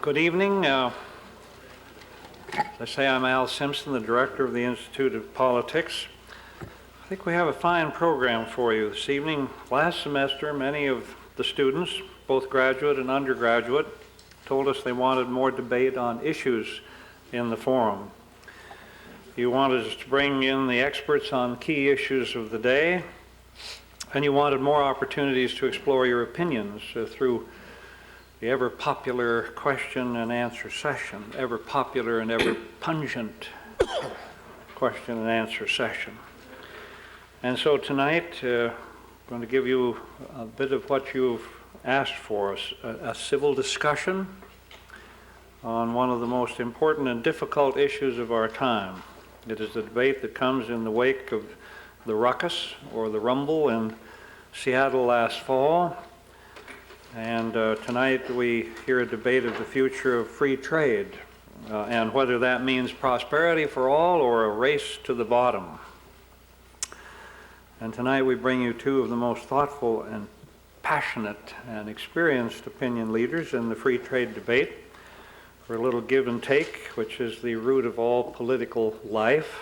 Good evening. As I say, I'm Al Simpson, the director of the Institute of Politics. I think we have a fine program for you this evening. Last semester, many of the students, both graduate and undergraduate, told us they wanted more debate on issues in the forum. You wanted us to bring in the experts on key issues of the day, and you wanted more opportunities to explore your opinions through the ever popular question and answer session, ever popular and ever pungent question and answer session. And so tonight, I'm going to give you a bit of what you've asked for, a civil discussion on one of the most important and difficult issues of our time. It is a debate that comes in the wake of the ruckus or the rumble in Seattle last fall. And tonight we hear a debate of the future of free trade and whether that means prosperity for all or a race to the bottom. And tonight we bring you two of the most thoughtful and passionate and experienced opinion leaders in the free trade debate for a little give and take, which is the root of all political life,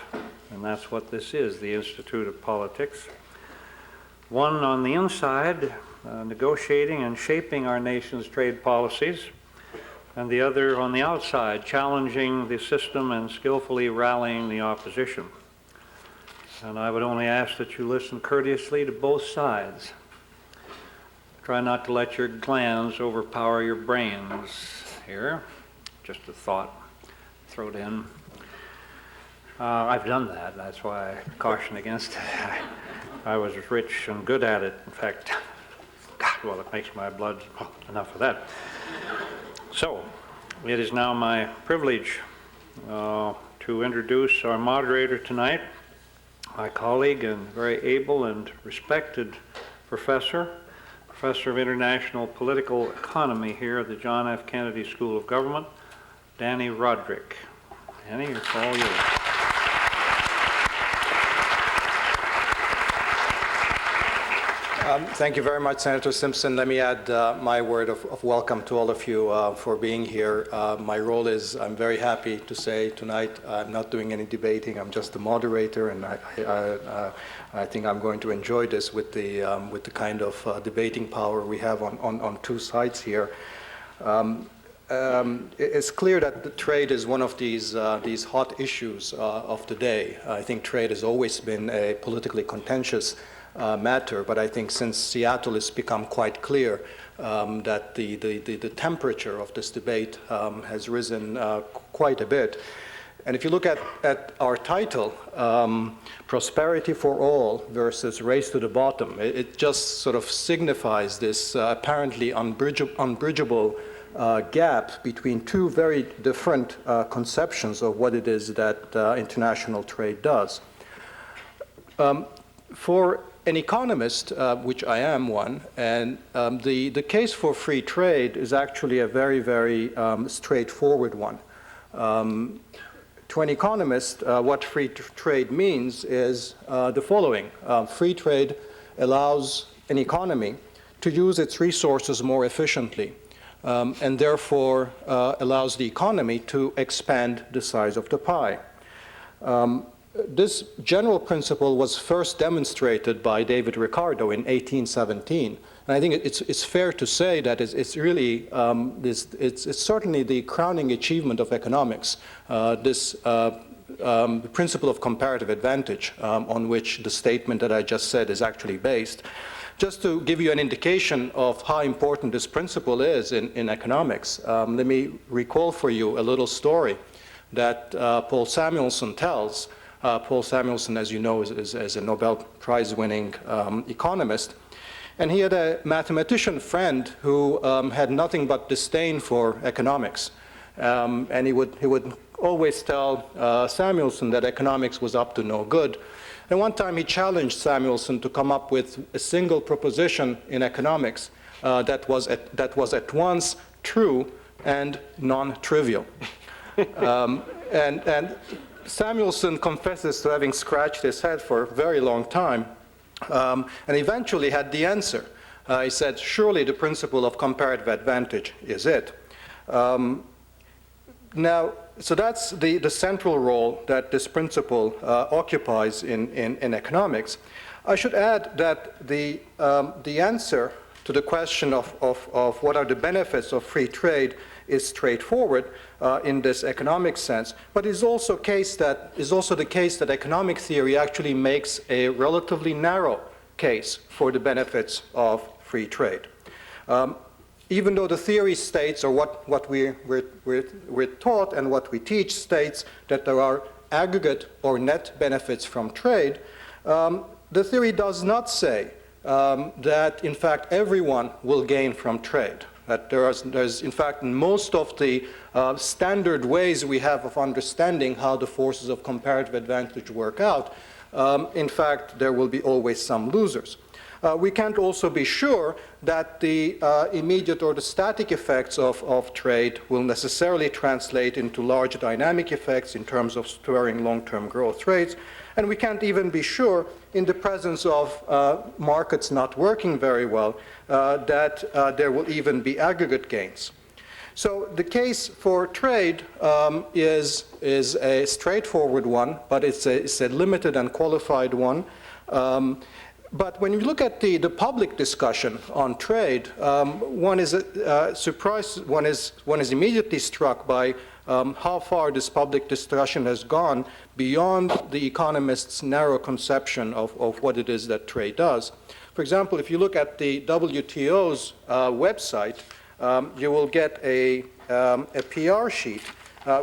and that's what this is, the Institute of Politics. One on the inside, negotiating and shaping our nation's trade policies, and the other on the outside, challenging the system and skillfully rallying the opposition. And I would only ask that you listen courteously to both sides. Try not to let your glands overpower your brains here. Just a thought, throw it in. I've done that, that's why I caution against it. I was rich and good at it. In fact, God, well, it makes my blood, oh, enough of that. So, it is now my privilege to introduce our moderator tonight, my colleague and very able and respected professor of International Political Economy here at the John F. Kennedy School of Government, Danny Roderick. Danny, it's all yours. Thank you very much, Senator Simpson. Let me add my word of welcome to all of you for being here. My role is, I'm very happy to say tonight, I'm not doing any debating. I'm just the moderator, and I think I'm going to enjoy this with the kind of debating power we have on two sides here. It's clear that the trade is one of these hot issues of the day. I think trade has always been a politically contentious matter, but I think since Seattle it's become quite clear that the temperature of this debate has risen quite a bit. And if you look at our title, Prosperity for All versus Race to the Bottom, it just sort of signifies this apparently unbridgeable gap between two very different conceptions of what it is that international trade does. For an economist, which I am one, and the case for free trade is actually a very, very straightforward one. To an economist, what free trade means is the following. Free trade allows an economy to use its resources more efficiently, and therefore allows the economy to expand the size of the pie. This general principle was first demonstrated by David Ricardo in 1817. And I think it's fair to say that it's really, it's certainly the crowning achievement of economics, this principle of comparative advantage on which the statement that I just said is actually based. Just to give you an indication of how important this principle is in economics, let me recall for you a little story that Paul Samuelson tells. Paul Samuelson, as you know, is a Nobel Prize-winning economist. And he had a mathematician friend who had nothing but disdain for economics. And he would always tell Samuelson that economics was up to no good. And one time he challenged Samuelson to come up with a single proposition in economics that was at once true and non-trivial. And Samuelson confesses to having scratched his head for a very long time, and eventually had the answer. He said, surely the principle of comparative advantage is it. Now, so that's the central role that this principle occupies in economics. I should add that the answer to the question of what are the benefits of free trade is straightforward in this economic sense, but is also the case that economic theory actually makes a relatively narrow case for the benefits of free trade. Even though the theory states, or what we're taught and what we teach states that there are aggregate or net benefits from trade, the theory does not say that, in fact, everyone will gain from trade. That there's, in fact, in most of the standard ways we have of understanding how the forces of comparative advantage work out, in fact, there will be always some losers. We can't also be sure that the immediate or the static effects of trade will necessarily translate into large dynamic effects in terms of spurring long-term growth rates. And we can't even be sure, in the presence of markets not working very well, that there will even be aggregate gains. So the case for trade is a straightforward one, but it's a limited and qualified one. But when you look at the public discussion on trade, one is surprised, one is immediately struck by how far this public discussion has gone beyond the economists' narrow conception of what it is that trade does. For example, if you look at the WTO's website, you will get a PR sheet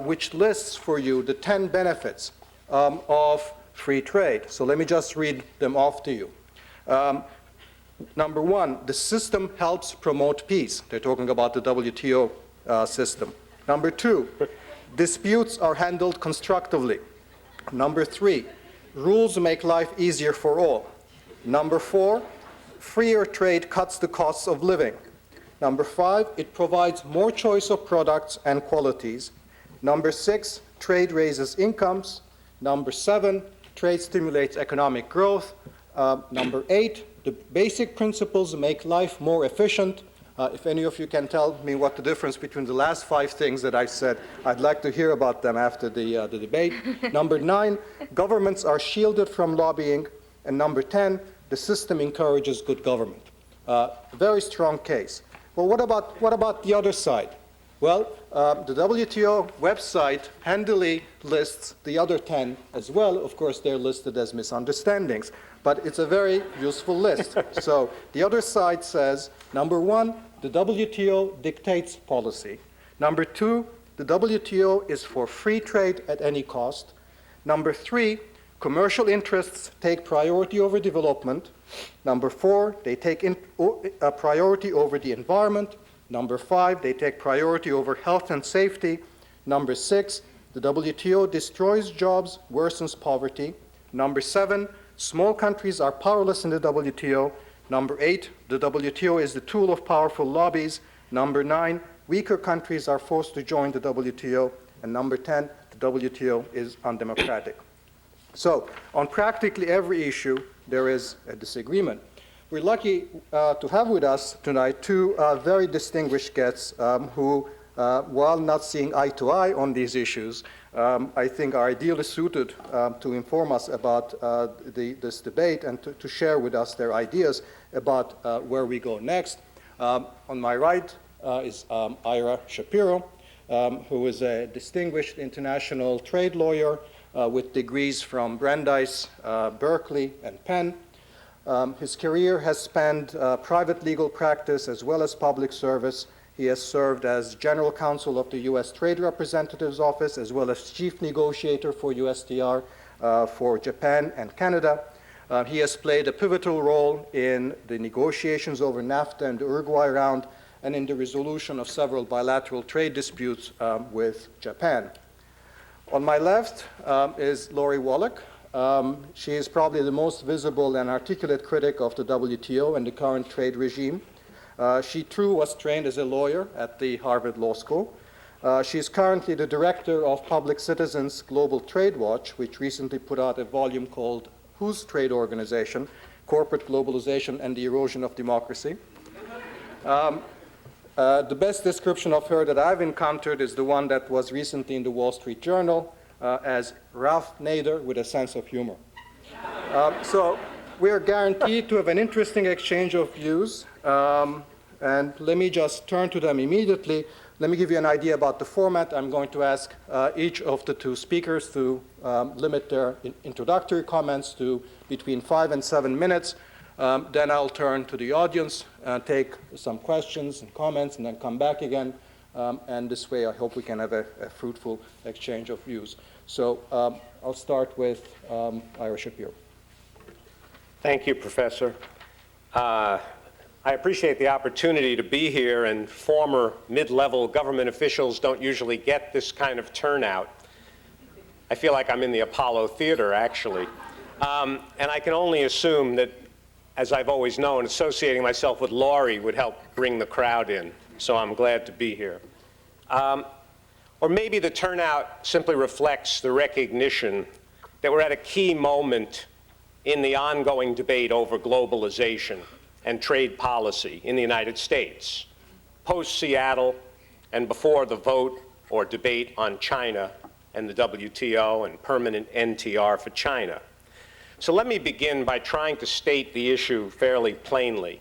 which lists for you the 10 benefits of free trade. So let me just read them off to you. Number one, the system helps promote peace. They're talking about the WTO system. Number two, disputes are handled constructively. Number three, rules make life easier for all. Number four, freer trade cuts the costs of living. Number five, it provides more choice of products and qualities. Number six, trade raises incomes. Number seven, trade stimulates economic growth. Number eight, the basic principles make life more efficient. If any of you can tell me what the difference between the last five things that I said, I'd like to hear about them after the debate. Number nine, governments are shielded from lobbying. And number 10, the system encourages good government. Very strong case. Well, what about the other side? Well, the WTO website handily lists the other 10 as well. Of course, they're listed as misunderstandings, but it's a very useful list. So the other side says, number one, the WTO dictates policy. Number two, the WTO is for free trade at any cost. Number three, commercial interests take priority over development. Number four, they take a priority over the environment. Number five, they take priority over health and safety. Number six, the WTO destroys jobs, worsens poverty. Number seven, small countries are powerless in the WTO. Number eight, the WTO is the tool of powerful lobbies. Number nine, weaker countries are forced to join the WTO. And number 10, the WTO is undemocratic. So on practically every issue, there is a disagreement. We're lucky to have with us tonight two very distinguished guests who, while not seeing eye to eye on these issues, I think are ideally suited to inform us about this debate and to share with us their ideas about where we go next. On my right is Ira Shapiro, who is a distinguished international trade lawyer with degrees from Brandeis, Berkeley, and Penn. His career has spanned private legal practice as well as public service. He has served as general counsel of the U.S. Trade Representative's Office as well as chief negotiator for USTR for Japan and Canada. He has played a pivotal role in the negotiations over NAFTA and the Uruguay round and in the resolution of several bilateral trade disputes with Japan. On my left is Laurie Wallach. She is probably the most visible and articulate critic of the WTO and the current trade regime. She too was trained as a lawyer at the Harvard Law School. She is currently the director of Public Citizens Global Trade Watch, which recently put out a volume called Whose Trade Organization? Corporate Globalization and the Erosion of Democracy. The best description of her that I've encountered is the one that was recently in the Wall Street Journal as Ralph Nader with a sense of humor. So we are guaranteed to have an interesting exchange of views. And let me just turn to them immediately. Let me give you an idea about the format. I'm going to ask each of the two speakers to limit their introductory comments to between 5 and 7 minutes. Then I'll turn to the audience, take some questions and comments, and then come back again. And this way, I hope we can have a fruitful exchange of views. So I'll start with Ira Shapiro. Thank you, Professor. I appreciate the opportunity to be here, and former mid-level government officials don't usually get this kind of turnout. I feel like I'm in the Apollo Theater, actually. And I can only assume that, as I've always known, associating myself with Laurie would help bring the crowd in, so I'm glad to be here. Or maybe the turnout simply reflects the recognition that we're at a key moment in the ongoing debate over globalization and trade policy in the United States, post-Seattle and before the vote or debate on China and the WTO and permanent NTR for China. So let me begin by trying to state the issue fairly plainly.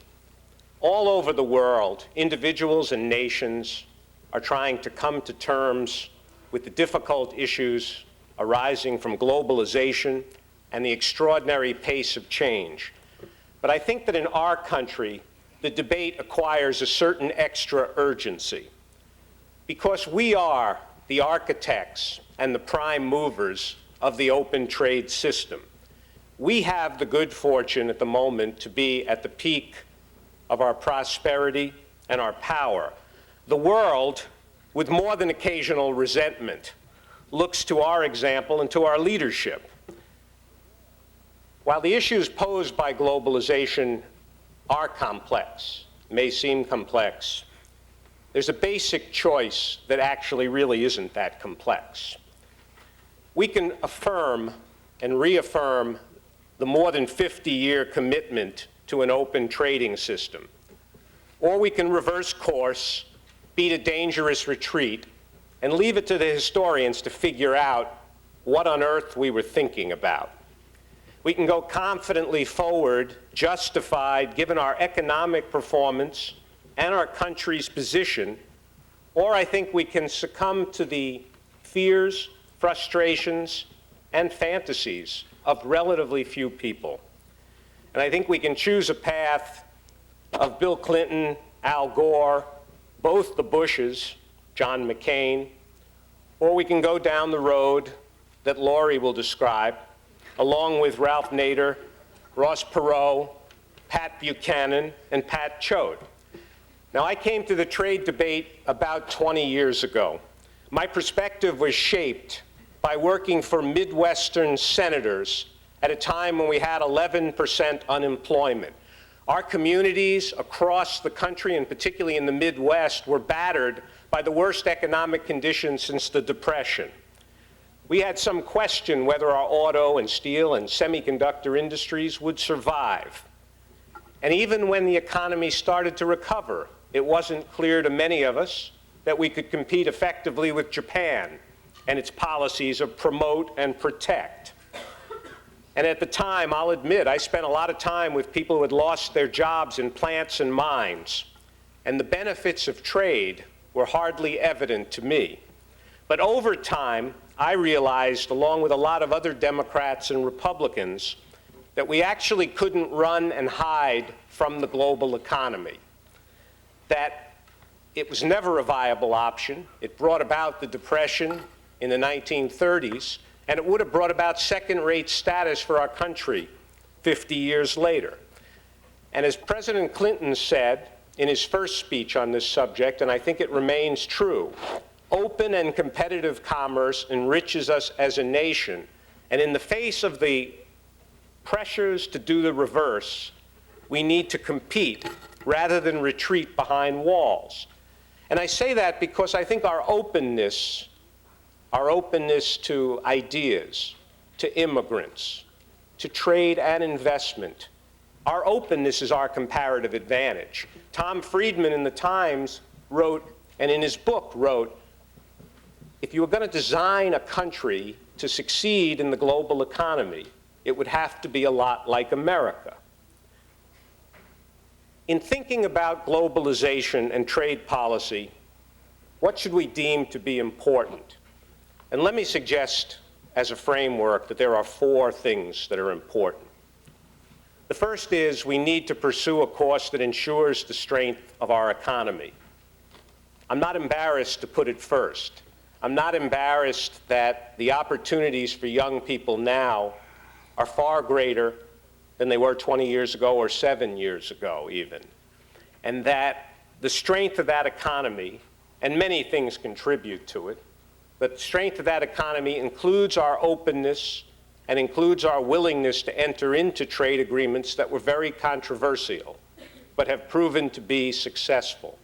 All over the world, individuals and nations are trying to come to terms with the difficult issues arising from globalization and the extraordinary pace of change. But I think that in our country, the debate acquires a certain extra urgency because we are the architects and the prime movers of the open trade system. We have the good fortune at the moment to be at the peak of our prosperity and our power. The world, with more than occasional resentment, looks to our example and to our leadership. While the issues posed by globalization are complex, may seem complex, there's a basic choice that actually really isn't that complex. We can affirm and reaffirm the more than 50-year commitment to an open trading system, or we can reverse course, beat a dangerous retreat, and leave it to the historians to figure out what on earth we were thinking about. We can go confidently forward, justified given our economic performance and our country's position, or I think we can succumb to the fears, frustrations, and fantasies of relatively few people. And I think we can choose a path of Bill Clinton, Al Gore, both the Bushes, John McCain, or we can go down the road that Laurie will describe, along with Ralph Nader, Ross Perot, Pat Buchanan, and Pat Choate. Now, I came to the trade debate about 20 years ago. My perspective was shaped by working for Midwestern senators at a time when we had 11% unemployment. Our communities across the country, and particularly in the Midwest, were battered by the worst economic conditions since the Depression. We had some question whether our auto and steel and semiconductor industries would survive. And even when the economy started to recover, it wasn't clear to many of us that we could compete effectively with Japan and its policies of promote and protect. And at the time, I'll admit, I spent a lot of time with people who had lost their jobs in plants and mines, and the benefits of trade were hardly evident to me. But over time, I realized, along with a lot of other Democrats and Republicans, that we actually couldn't run and hide from the global economy, that it was never a viable option. It brought about the Depression in the 1930s, and it would have brought about second-rate status for our country 50 years later. And as President Clinton said in his first speech on this subject, and I think it remains true, open and competitive commerce enriches us as a nation, and in the face of the pressures to do the reverse, we need to compete rather than retreat behind walls. And I say that because I think our openness to ideas, to immigrants, to trade and investment, our openness is our comparative advantage. Tom Friedman in the Times wrote, and in his book wrote, if you were going to design a country to succeed in the global economy, it would have to be a lot like America. In thinking about globalization and trade policy, what should we deem to be important? And let me suggest as a framework that there are 4 things that are important. The first is we need to pursue a course that ensures the strength of our economy. I'm not embarrassed to put it first. I'm not embarrassed that the opportunities for young people now are far greater than they were 20 years ago or 7 years ago even. And that the strength of that economy, and many things contribute to it, but the strength of that economy includes our openness and includes our willingness to enter into trade agreements that were very controversial, but have proven to be successful.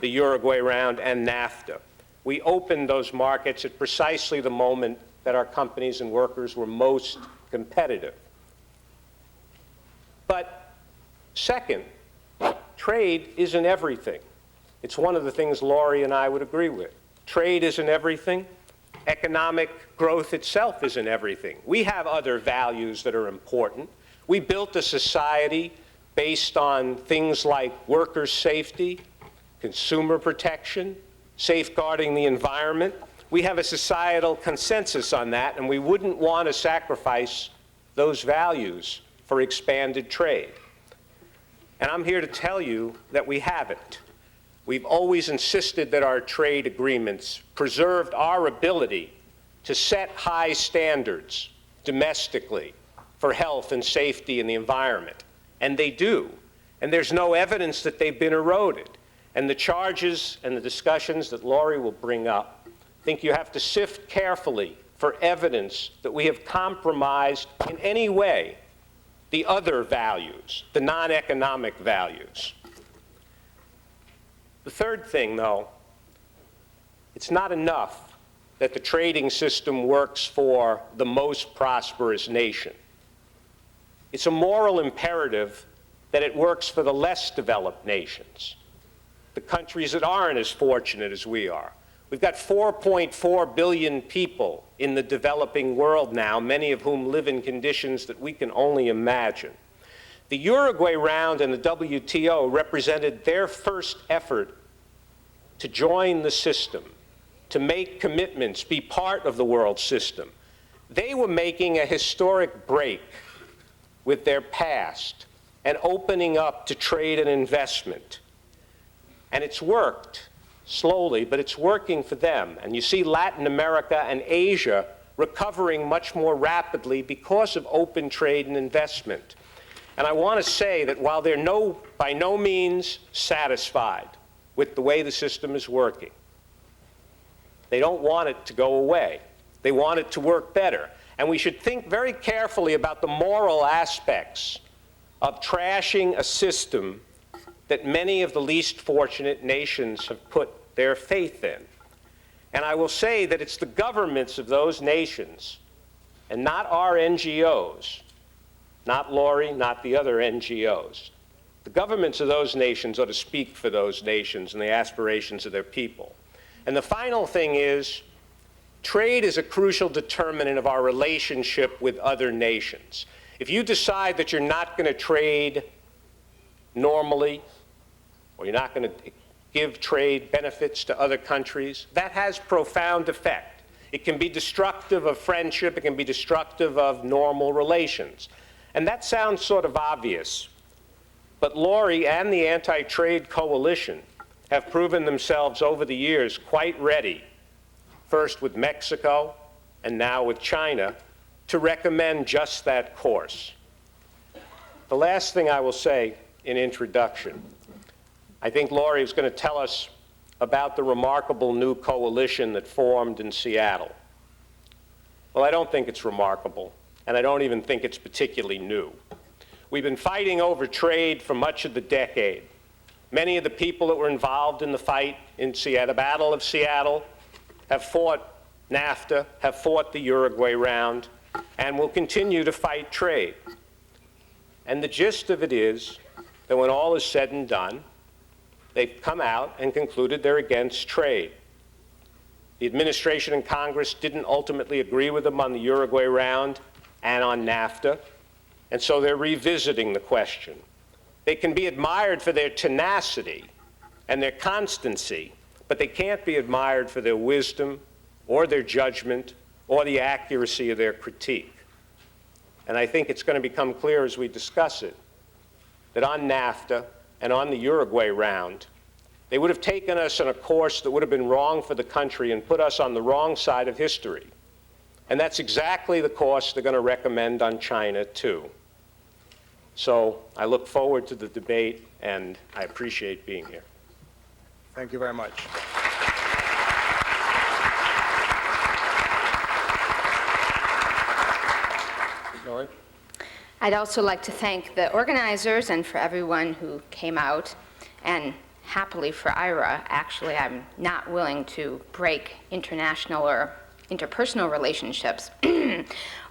The Uruguay Round and NAFTA. We opened those markets at precisely the moment that our companies and workers were most competitive. But second, trade isn't everything. It's one of the things Laurie and I would agree with. Trade isn't everything. Economic growth itself isn't everything. We have other values that are important. We built a society based on things like worker safety, consumer protection, safeguarding the environment. We have a societal consensus on that, and we wouldn't want to sacrifice those values for expanded trade. And I'm here to tell you that we haven't. We've always insisted that our trade agreements preserved our ability to set high standards domestically for health and safety and the environment. And they do. And there's no evidence that they've been eroded. And the charges and the discussions that Laurie will bring up, I think you have to sift carefully for evidence that we have compromised in any way the other values, the non-economic values. The third thing, though, it's not enough that the trading system works for the most prosperous nation. It's a moral imperative that it works for the less developed nations, the countries that aren't as fortunate as we are. We've got 4.4 billion people in the developing world now, many of whom live in conditions that we can only imagine. The Uruguay Round and the WTO represented their first effort to join the system, to make commitments, be part of the world system. They were making a historic break with their past and opening up to trade and investment. And it's worked slowly, but it's working for them. And you see Latin America and Asia recovering much more rapidly because of open trade and investment. And I want to say that while they're by no means satisfied with the way the system is working, they don't want it to go away. They want it to work better. And we should think very carefully about the moral aspects of trashing a system that many of the least fortunate nations have put their faith in. And I will say that it's the governments of those nations, and not our NGOs, not Laurie, not the other NGOs. The governments of those nations ought to speak for those nations and the aspirations of their people. And the final thing is, trade is a crucial determinant of our relationship with other nations. If you decide that you're not going to trade normally, or you're not going to give trade benefits to other countries, that has profound effect. It can be destructive of friendship, it can be destructive of normal relations. And that sounds sort of obvious, but Laurie and the anti-trade coalition have proven themselves over the years quite ready, first with Mexico and now with China, to recommend just that course. The last thing I will say in introduction, I think Laurie is going to tell us about the remarkable new coalition that formed in Seattle. Well, I don't think it's remarkable, and I don't even think it's particularly new. We've been fighting over trade for much of the decade. Many of the people that were involved in the fight in Seattle, the Battle of Seattle, have fought NAFTA, have fought the Uruguay Round, and will continue to fight trade. And the gist of it is that when all is said and done, they've come out and concluded they're against trade. The administration and Congress didn't ultimately agree with them on the Uruguay round and on NAFTA, and so they're revisiting the question. They can be admired for their tenacity and their constancy, but they can't be admired for their wisdom or their judgment or the accuracy of their critique. And I think it's going to become clear as we discuss it that on NAFTA and on the Uruguay round, they would have taken us on a course that would have been wrong for the country and put us on the wrong side of history. And that's exactly the course they're going to recommend on China, too. So I look forward to the debate, and I appreciate being here. Thank you very much. Laurie? I'd also like to thank the organizers and for everyone who came out, and happily for Ira, actually I'm not willing to break international or interpersonal relationships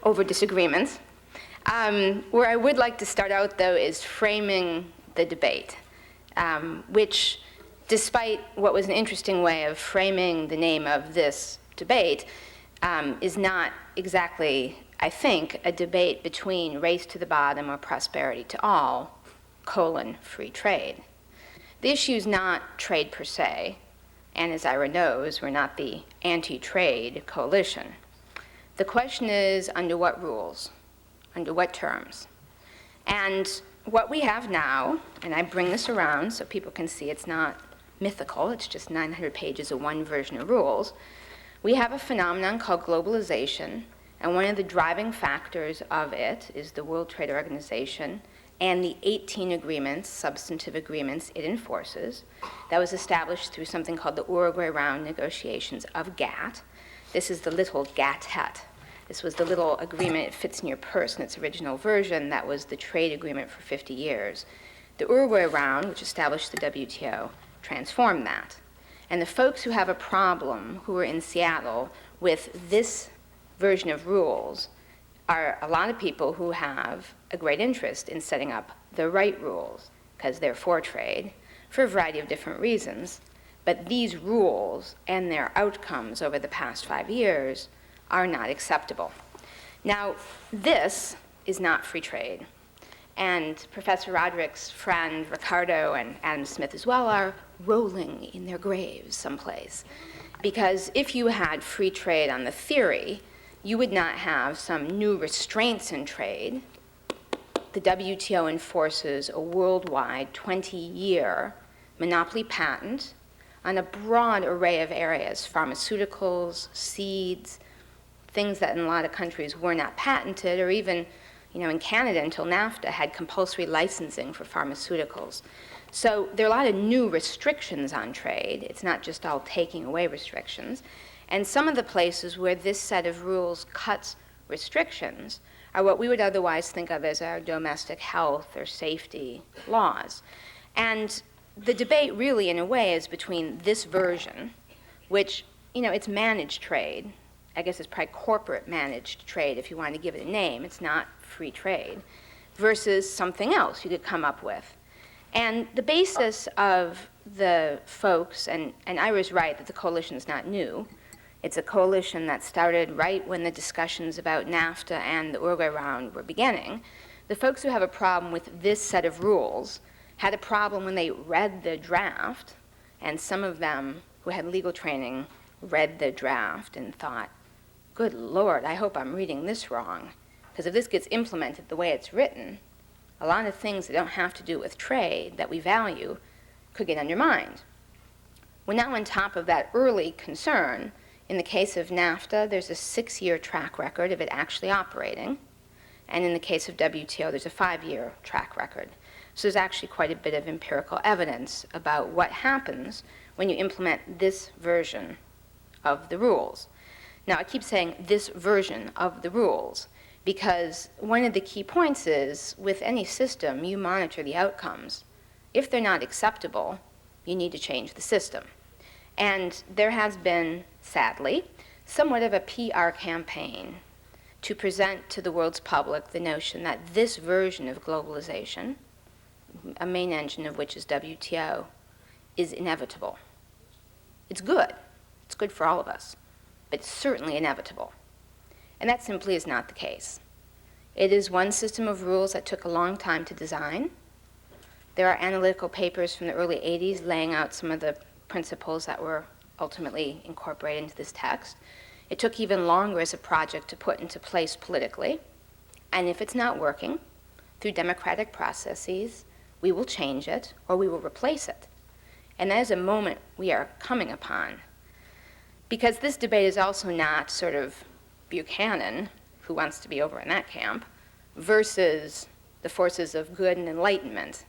over disagreements. Where I would like to start out, though, is framing the debate, which, despite what was an interesting way of framing the name of this debate, is not exactly, I think, a debate between race to the bottom or prosperity to all, free trade. The issue is not trade per se, and as Ira knows, we're not the anti-trade coalition. The question is, under what rules? Under what terms? And what we have now, and I bring this around so people can see it's not mythical, it's just 900 pages of one version of rules, we have a phenomenon called globalization, and one of the driving factors of it is the World Trade Organization and the 18 agreements, substantive agreements it enforces. That was established through something called the Uruguay Round negotiations of GATT. This is the little GATT. This was the little agreement, it fits in your purse in its original version, that was the trade agreement for 50 years. The Uruguay Round, which established the WTO, transformed that. And the folks who have a problem, who are in Seattle, with this version of rules are a lot of people who have a great interest in setting up the right rules, because they're for trade, for a variety of different reasons. But these rules and their outcomes over the past 5 years are not acceptable. Now, this is not free trade. And Professor Roderick's friend Ricardo and Adam Smith as well are rolling in their graves someplace. Because if you had free trade on the theory, you would not have some new restraints in trade. The WTO enforces a worldwide 20-year monopoly patent on a broad array of areas, pharmaceuticals, seeds, things that in a lot of countries were not patented, or even, in Canada until NAFTA had compulsory licensing for pharmaceuticals. So there are a lot of new restrictions on trade. It's not just all taking away restrictions. And some of the places where this set of rules cuts restrictions are what we would otherwise think of as our domestic health or safety laws. And the debate really, in a way, is between this version, which, it's managed trade. I guess it's probably corporate managed trade if you want to give it a name. It's not free trade, versus something else you could come up with. And the basis of the folks, and Ira's right that the coalition is not new. It's a coalition that started right when the discussions about NAFTA and the Uruguay round were beginning. The folks who have a problem with this set of rules had a problem when they read the draft, and some of them who had legal training read the draft and thought, good Lord, I hope I'm reading this wrong. Because if this gets implemented the way it's written, a lot of things that don't have to do with trade that we value could get undermined. We're now on top of that early concern. In the case of NAFTA, there's a 6-year track record of it actually operating. And in the case of WTO, there's a 5-year track record. So there's actually quite a bit of empirical evidence about what happens when you implement this version of the rules. Now, I keep saying this version of the rules because one of the key points is, with any system, you monitor the outcomes. If they're not acceptable, you need to change the system. And there has been, sadly, somewhat of a PR campaign to present to the world's public the notion that this version of globalization, a main engine of which is WTO, is inevitable. It's good. It's good for all of us, but it's certainly inevitable. And that simply is not the case. It is one system of rules that took a long time to design. There are analytical papers from the early 80s laying out some of the principles that were ultimately incorporated into this text. It took even longer as a project to put into place politically. And if it's not working, through democratic processes, we will change it or we will replace it. And that is a moment we are coming upon. Because this debate is also not sort of Buchanan, who wants to be over in that camp, versus the forces of good and enlightenment.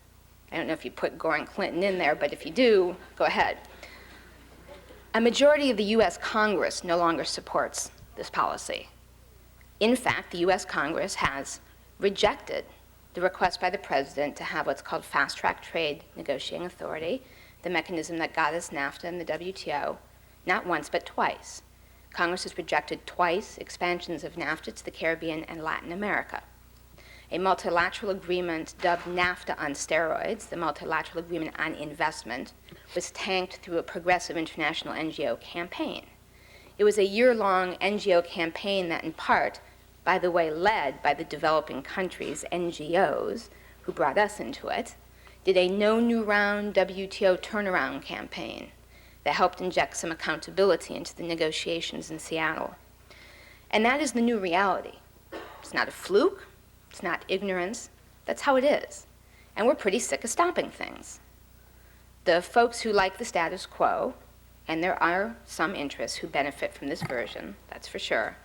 I don't know if you put Gore and Clinton in there, but if you do, go ahead. A majority of the US Congress no longer supports this policy. In fact, the US Congress has rejected the request by the president to have what's called fast-track trade negotiating authority, the mechanism that got us NAFTA and the WTO, not once but twice. Congress has rejected twice expansions of NAFTA to the Caribbean and Latin America. A multilateral agreement dubbed NAFTA on steroids, the Multilateral Agreement on Investment, was tanked through a progressive international NGO campaign. It was a year-long NGO campaign that in part, by the way, led by the developing countries' NGOs, who brought us into it, did a no new round WTO turnaround campaign that helped inject some accountability into the negotiations in Seattle. And that is the new reality. It's not a fluke. It's not ignorance. That's how it is. And we're pretty sick of stopping things. The folks who like the status quo, and there are some interests who benefit from this version, that's for sure,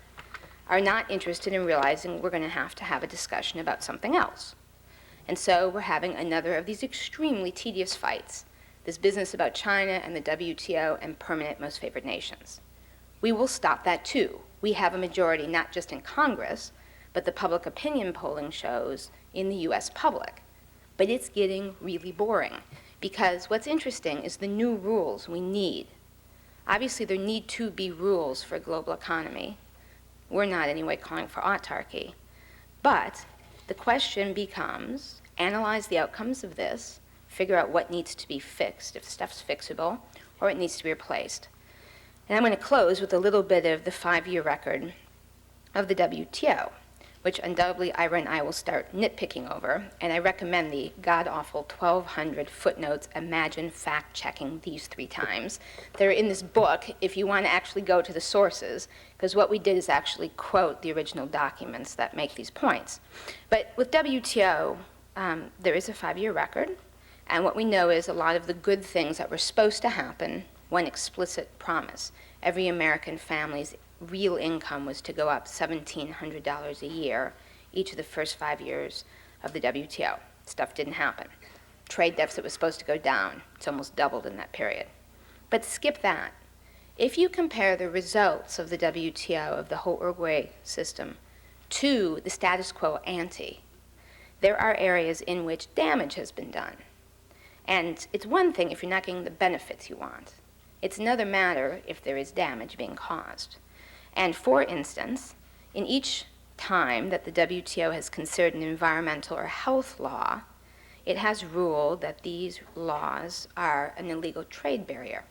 are not interested in realizing we're going to have a discussion about something else. And so we're having another of these extremely tedious fights, this business about China and the WTO and permanent most favored nations. We will stop that too. We have a majority not just in Congress, but the public opinion polling shows in the US public. But it's getting really boring because what's interesting is the new rules we need. Obviously, there need to be rules for a global economy. We're not anyway calling for autarky. But the question becomes, analyze the outcomes of this, figure out what needs to be fixed, if stuff's fixable, or it needs to be replaced. And I'm going to close with a little bit of the 5-year record of the WTO, which undoubtedly Ira and I will start nitpicking over, and I recommend the god-awful 1,200 footnotes, imagine fact-checking these 3 times. They're in this book if you want to actually go to the sources, because what we did is actually quote the original documents that make these points. But with WTO, there is a 5-year record, and what we know is a lot of the good things that were supposed to happen, one explicit promise. Every American family's real income was to go up $1,700 a year each of the first 5 years of the WTO. Stuff didn't happen. Trade deficit was supposed to go down. It's almost doubled in that period. But skip that. If you compare the results of the WTO, of the whole Uruguay system, to the status quo ante, there are areas in which damage has been done. And it's one thing if you're not getting the benefits you want. It's another matter if there is damage being caused. And for instance, in each time that the WTO has considered an environmental or health law, it has ruled that these laws are an illegal trade barrier.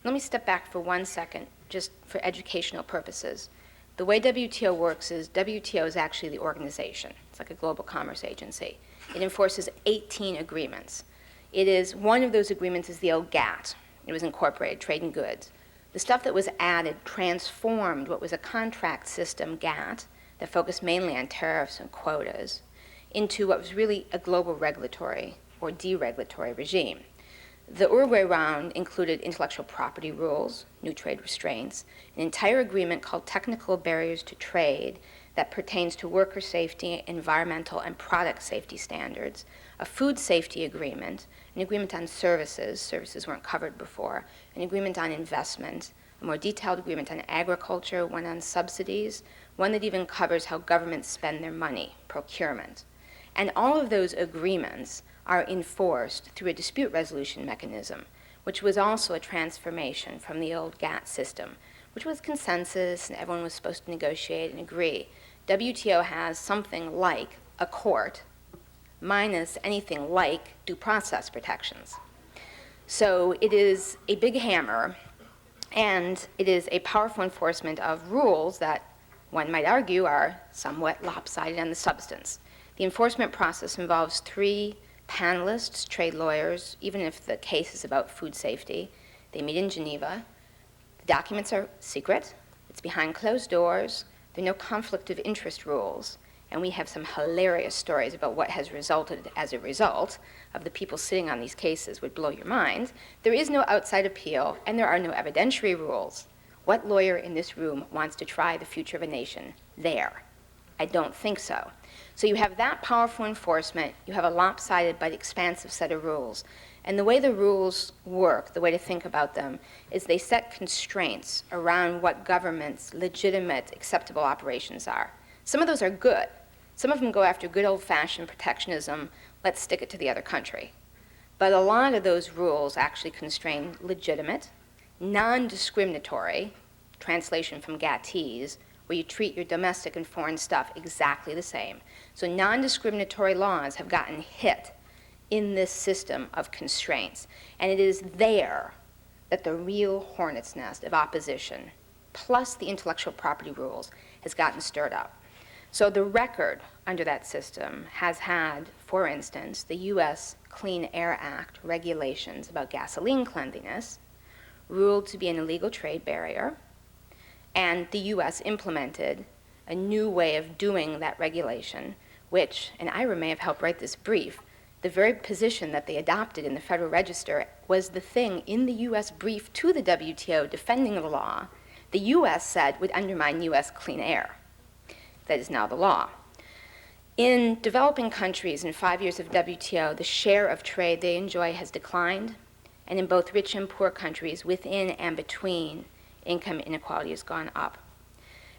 Let me step back for 1 second, just for educational purposes. The way WTO works is WTO is actually the organization. It's like a global commerce agency. It enforces 18 agreements. It is, one of those agreements is the old GATT. It was incorporated, trade in goods. The stuff that was added transformed what was a contract system, GATT, that focused mainly on tariffs and quotas, into what was really a global regulatory or deregulatory regime. The Uruguay round included intellectual property rules, new trade restraints, an entire agreement called Technical Barriers to Trade that pertains to worker safety, environmental, and product safety standards, a food safety agreement, an agreement on services, services weren't covered before, an agreement on investment, a more detailed agreement on agriculture, one on subsidies, one that even covers how governments spend their money, procurement. And all of those agreements are enforced through a dispute resolution mechanism, which was also a transformation from the old GATT system, which was consensus and everyone was supposed to negotiate and agree. WTO has something like a court minus anything like due process protections. So it is a big hammer, and it is a powerful enforcement of rules that one might argue are somewhat lopsided on the substance. The enforcement process involves 3 panelists, trade lawyers, even if the case is about food safety. They meet in Geneva. The documents are secret. It's behind closed doors. There are no conflict of interest rules. And we have some hilarious stories about what has resulted as a result of the people sitting on these cases would blow your mind. There is no outside appeal, and there are no evidentiary rules. What lawyer in this room wants to try the future of a nation there? I don't think so. So you have that powerful enforcement. You have a lopsided but expansive set of rules. And the way the rules work, the way to think about them, is they set constraints around what government's legitimate, acceptable operations are. Some of those are good. Some of them go after good old-fashioned protectionism, let's stick it to the other country. But a lot of those rules actually constrain legitimate, non-discriminatory, translation from GATTEs, where you treat your domestic and foreign stuff exactly the same. So non-discriminatory laws have gotten hit in this system of constraints. And it is there that the real hornet's nest of opposition, plus the intellectual property rules, has gotten stirred up. So the record under that system has had, for instance, the U.S. Clean Air Act regulations about gasoline cleanliness ruled to be an illegal trade barrier, and the U.S. implemented a new way of doing that regulation, which, and Ira may have helped write this brief, the very position that they adopted in the Federal Register was the thing in the U.S. brief to the WTO defending the law the U.S. said would undermine U.S. clean air. That is now the law. In developing countries, in 5 years of WTO, the share of trade they enjoy has declined, and in both rich and poor countries, within and between, income inequality has gone up.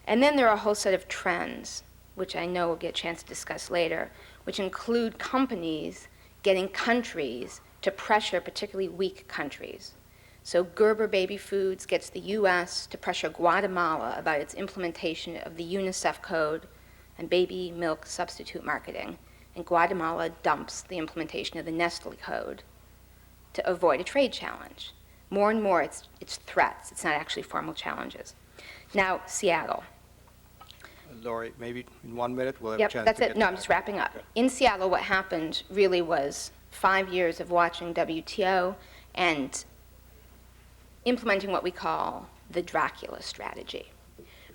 And then there are a whole set of trends, which I know we'll get a chance to discuss later, which include companies getting countries to pressure particularly weak countries. So Gerber Baby Foods gets the U.S. to pressure Guatemala about its implementation of the UNICEF code on baby milk substitute marketing, and Guatemala dumps the implementation of the Nestle code to avoid a trade challenge. More and more, it's threats. It's not actually formal challenges. Now, Seattle. Laurie, maybe in 1 minute we'll have a Yep, chance that's to it. get No, to I'm that. just wrapping up. Okay. In Seattle, what happened really was 5 years of watching WTO and implementing what we call the Dracula Strategy,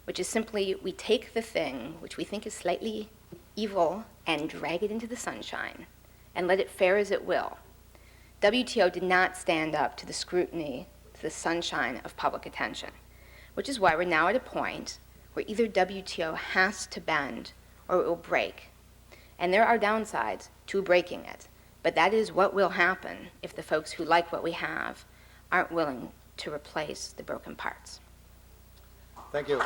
which is simply we take the thing which we think is slightly evil and drag it into the sunshine and let it fare as it will. WTO did not stand up to the scrutiny, to the sunshine of public attention, which is why we're now at a point where either WTO has to bend or it will break. And there are downsides to breaking it, but that is what will happen if the folks who like what we have aren't willing to replace the broken parts. Thank you.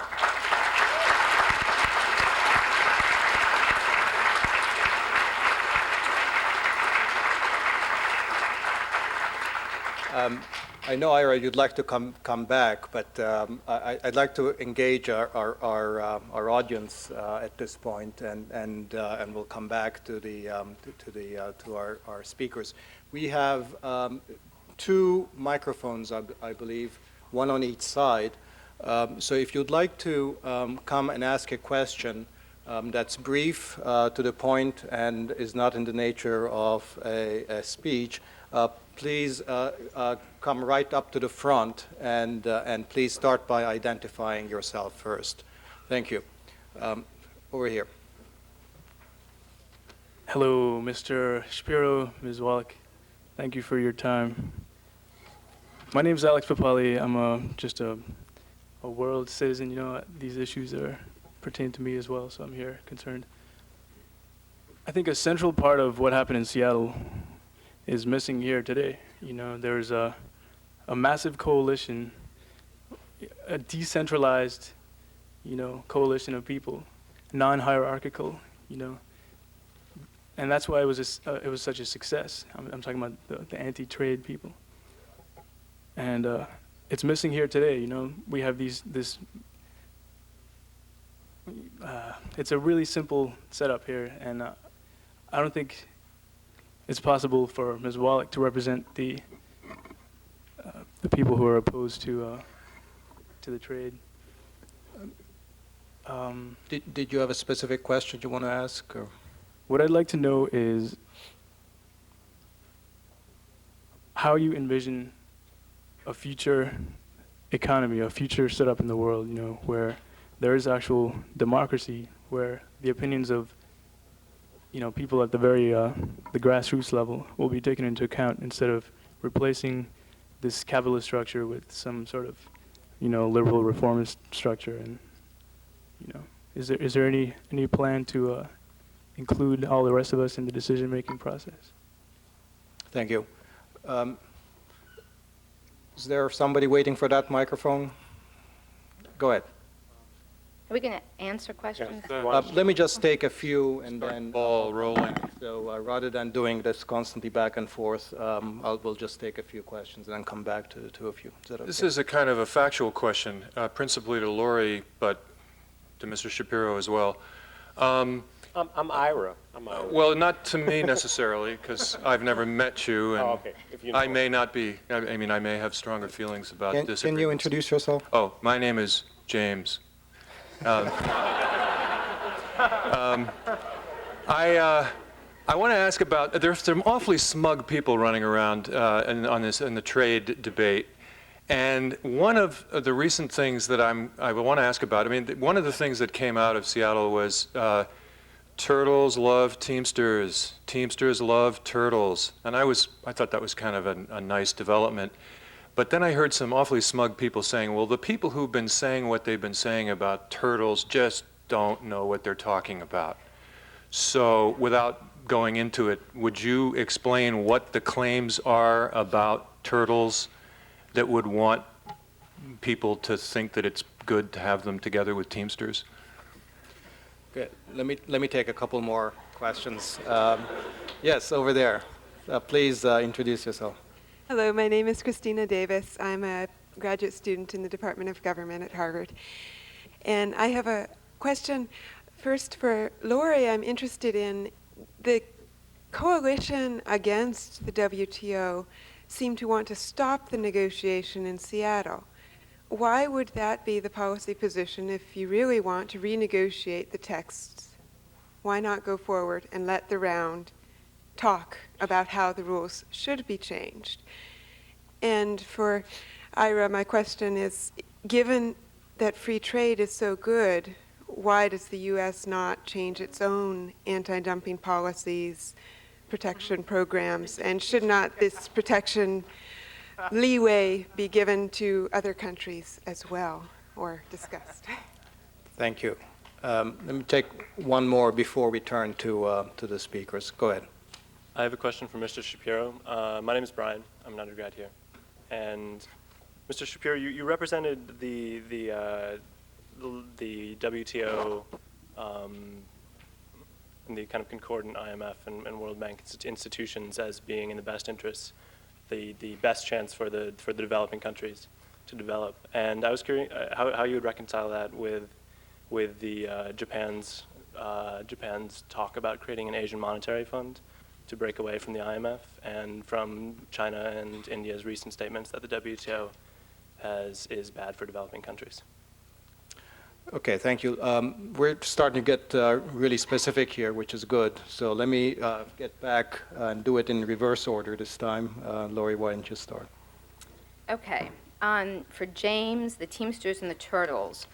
I know, Ira, you'd like to come back, but I'd like to engage our audience at this point, and we'll come back to our speakers. We have 2 microphones, I believe, one on each side. So if you'd like to come and ask a question that's brief, to the point, and is not in the nature of a speech, please come right up to the front, and please start by identifying yourself first. Thank you. Over here. Hello, Mr. Shapiro, Ms. Wallach. Thank you for your time. My name is Alex Papali. I'm just a world citizen. You know, these issues pertain to me as well, so I'm here concerned. I think a central part of what happened in Seattle is missing here today. You know, there's a massive coalition, a decentralized, coalition of people, non-hierarchical, and that's why it was such a success. I'm talking about the anti-trade people, and it's missing here today. We have this. It's a really simple setup here, and I don't think it's possible for Ms. Wallach to represent the the people who are opposed to the trade. Did you have a specific question you want to ask? Or? What I'd like to know is how you envision a future economy, a future setup in the world, where there is actual democracy, where the opinions of, people at the the grassroots level will be taken into account instead of replacing this capitalist structure with some sort of, liberal reformist structure. And, is there any plan to include all the rest of us in the decision-making process? Thank you. Is there somebody waiting for that microphone? Go ahead. Are we going to answer questions? Let me just take a few and then ball rolling. So rather than doing this constantly back and forth, we'll just take a few questions and then come back to the two of you. Is that okay? This is a kind of a factual question, principally to Laurie, but to Mr. Shapiro as well. I'm Ira. Well, not to me necessarily, because I've never met you, and okay. If you know. I may not be. I mean, I may have stronger feelings about disagreements. Can you introduce yourself? Oh, my name is James. I want to ask about, there's some awfully smug people running around in the trade debate. And one of the recent things that I want to ask about, I mean, one of the things that came out of Seattle was turtles love Teamsters, Teamsters love turtles. And I thought that was kind of a nice development. But then I heard some awfully smug people saying, well, the people who've been saying what they've been saying about turtles just don't know what they're talking about. So without going into it, would you explain what the claims are about turtles that would want people to think that it's good to have them together with Teamsters? Okay, let me take a couple more questions. Yes, over there. Please introduce yourself. Hello, my name is Christina Davis. I'm a graduate student in the Department of Government at Harvard. And I have a question first for Laurie. I'm interested in the coalition against the WTO seem to want to stop the negotiation in Seattle. Why would that be the policy position if you really want to renegotiate the texts? Why not go forward and let the round talk about how the rules should be changed? And for Ira, my question is, given that free trade is so good, why does the U.S. not change its own anti-dumping policies, protection programs, and should not this protection leeway be given to other countries as well, or discussed? Thank you. Let me take one more before we turn to the speakers. Go ahead. I have a question for Mr. Shapiro. My name is Brian. I'm an undergrad here. And Mr. Shapiro, you represented the WTO and the kind of concordant IMF and World Bank institutions as being in the best interests, the best chance for the developing countries to develop. And I was curious how you would reconcile that with the Japan's talk about creating an Asian monetary fund to break away from the IMF, and from China and India's recent statements that the WTO is bad for developing countries. Okay, thank you. We're starting to get really specific here, which is good. So let me get back and do it in reverse order this time. Laurie, why don't you start? Okay. For James, the Teamsters and the turtles,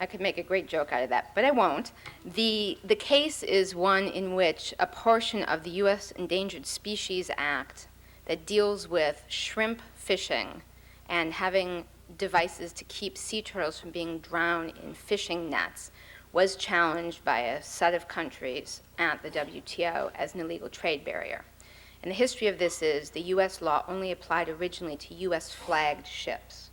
I could make a great joke out of that, but I won't. The case is one in which a portion of the U.S. Endangered Species Act that deals with shrimp fishing and having devices to keep sea turtles from being drowned in fishing nets was challenged by a set of countries at the WTO as an illegal trade barrier. And the history of this is the U.S. law only applied originally to U.S. flagged ships.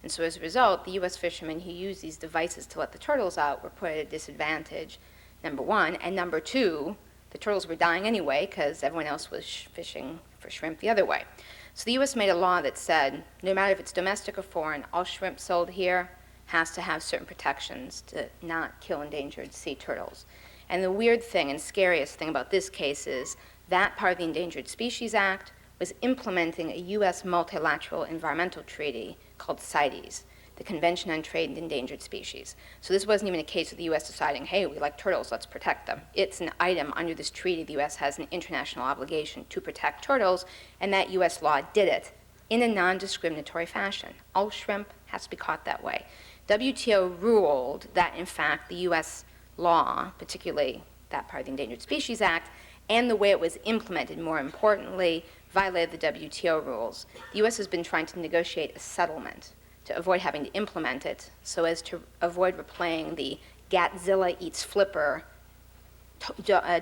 And so as a result, the U.S. fishermen who used these devices to let the turtles out were put at a disadvantage, number one. And number two, the turtles were dying anyway because everyone else was fishing for shrimp the other way. So the U.S. made a law that said, no matter if it's domestic or foreign, all shrimp sold here has to have certain protections to not kill endangered sea turtles. And the weird thing and scariest thing about this case is that part of the Endangered Species Act was implementing a U.S. multilateral environmental treaty called CITES, the Convention on Trade in Endangered Species. So this wasn't even a case of the U.S. deciding, hey, we like turtles, let's protect them. It's an item under this treaty. The U.S. has an international obligation to protect turtles, and that U.S. law did it in a non-discriminatory fashion. All shrimp has to be caught that way. WTO ruled that, in fact, the U.S. law, particularly that part of the Endangered Species Act, and the way it was implemented, more importantly, violated the WTO rules. The U.S. has been trying to negotiate a settlement to avoid having to implement it, so as to avoid replaying the Godzilla eats Flipper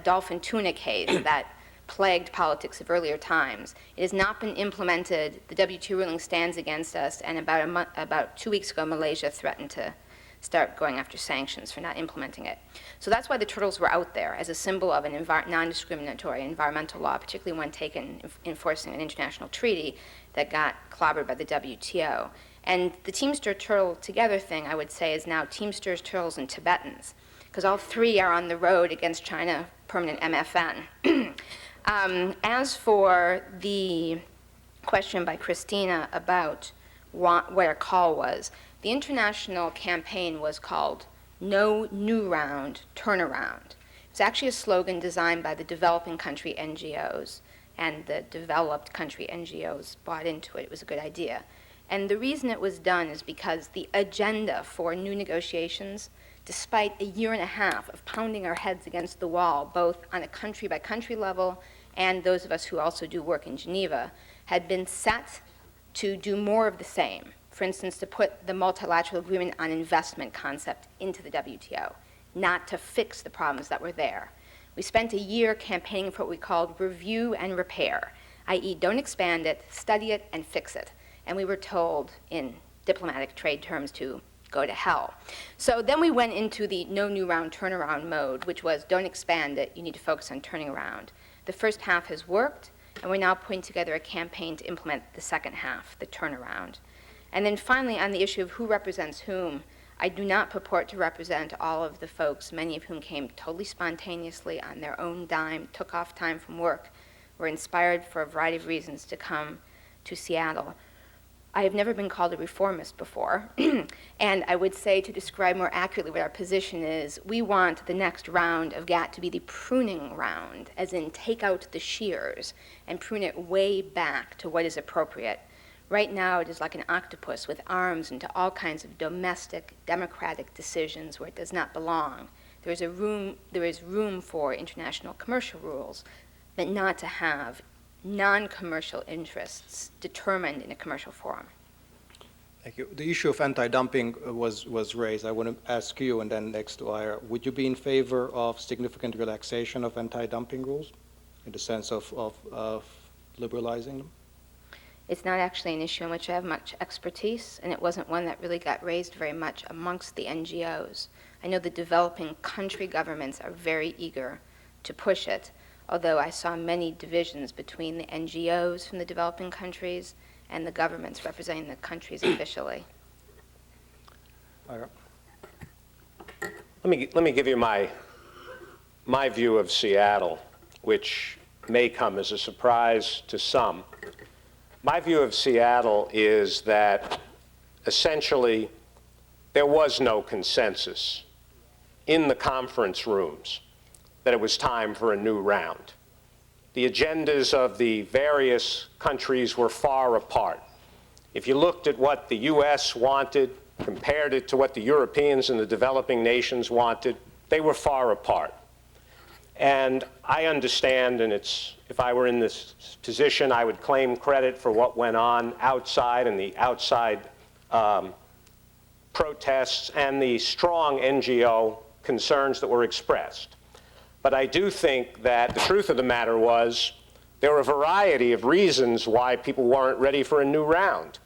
dolphin tuna case that plagued politics of earlier times. It has not been implemented. The WTO ruling stands against us, and about 2 weeks ago, Malaysia threatened to start going after sanctions for not implementing it. So that's why the turtles were out there as a symbol of an non-discriminatory environmental law, particularly when taken enforcing an international treaty that got clobbered by the WTO. And the Teamster Turtle Together thing, I would say, is now Teamsters, Turtles, and Tibetans, because all three are on the road against China permanent MFN. As for the question by Christina about what our call was, the international campaign was called No New Round, Turnaround. It's actually a slogan designed by the developing country NGOs, and the developed country NGOs bought into it. It was a good idea. And the reason it was done is because the agenda for new negotiations, despite a year and a half of pounding our heads against the wall, both on a country-by-country level and those of us who also do work in Geneva, had been set to do more of the same. For instance, to put the multilateral agreement on investment concept into the WTO, not to fix the problems that were there. We spent a year campaigning for what we called review and repair, i.e. don't expand it, study it, and fix it. And we were told, in diplomatic trade terms, to go to hell. So then we went into the no new round turnaround mode, which was don't expand it, you need to focus on turning around. The first half has worked, and we're now putting together a campaign to implement the second half, the turnaround. And then finally, on the issue of who represents whom, I do not purport to represent all of the folks, many of whom came totally spontaneously on their own dime, took off time from work, were inspired for a variety of reasons to come to Seattle. I have never been called a reformist before, and I would say, to describe more accurately what our position is, we want the next round of GATT to be the pruning round, as in take out the shears and prune it way back to what is appropriate. Right now, it is like an octopus with arms into all kinds of domestic, democratic decisions where it does not belong. There is room for international commercial rules, but not to have non-commercial interests determined in a commercial forum. Thank you. The issue of anti-dumping was raised. I want to ask you, and then next to Ira, would you be in favor of significant relaxation of anti-dumping rules in the sense of liberalizing them? It's not actually an issue in which I have much expertise, and it wasn't one that really got raised very much amongst the NGOs. I know the developing country governments are very eager to push it, although I saw many divisions between the NGOs from the developing countries and the governments representing the countries officially. Ira? Let me give you my view of Seattle, which may come as a surprise to some. My view of Seattle is that essentially there was no consensus in the conference rooms that it was time for a new round. The agendas of the various countries were far apart. If you looked at what the US wanted, compared it to what the Europeans and the developing nations wanted, they were far apart. And I understand, and if I were in this position, I would claim credit for what went on outside and the outside protests and the strong NGO concerns that were expressed. But I do think that the truth of the matter was there were a variety of reasons why people weren't ready for a new round.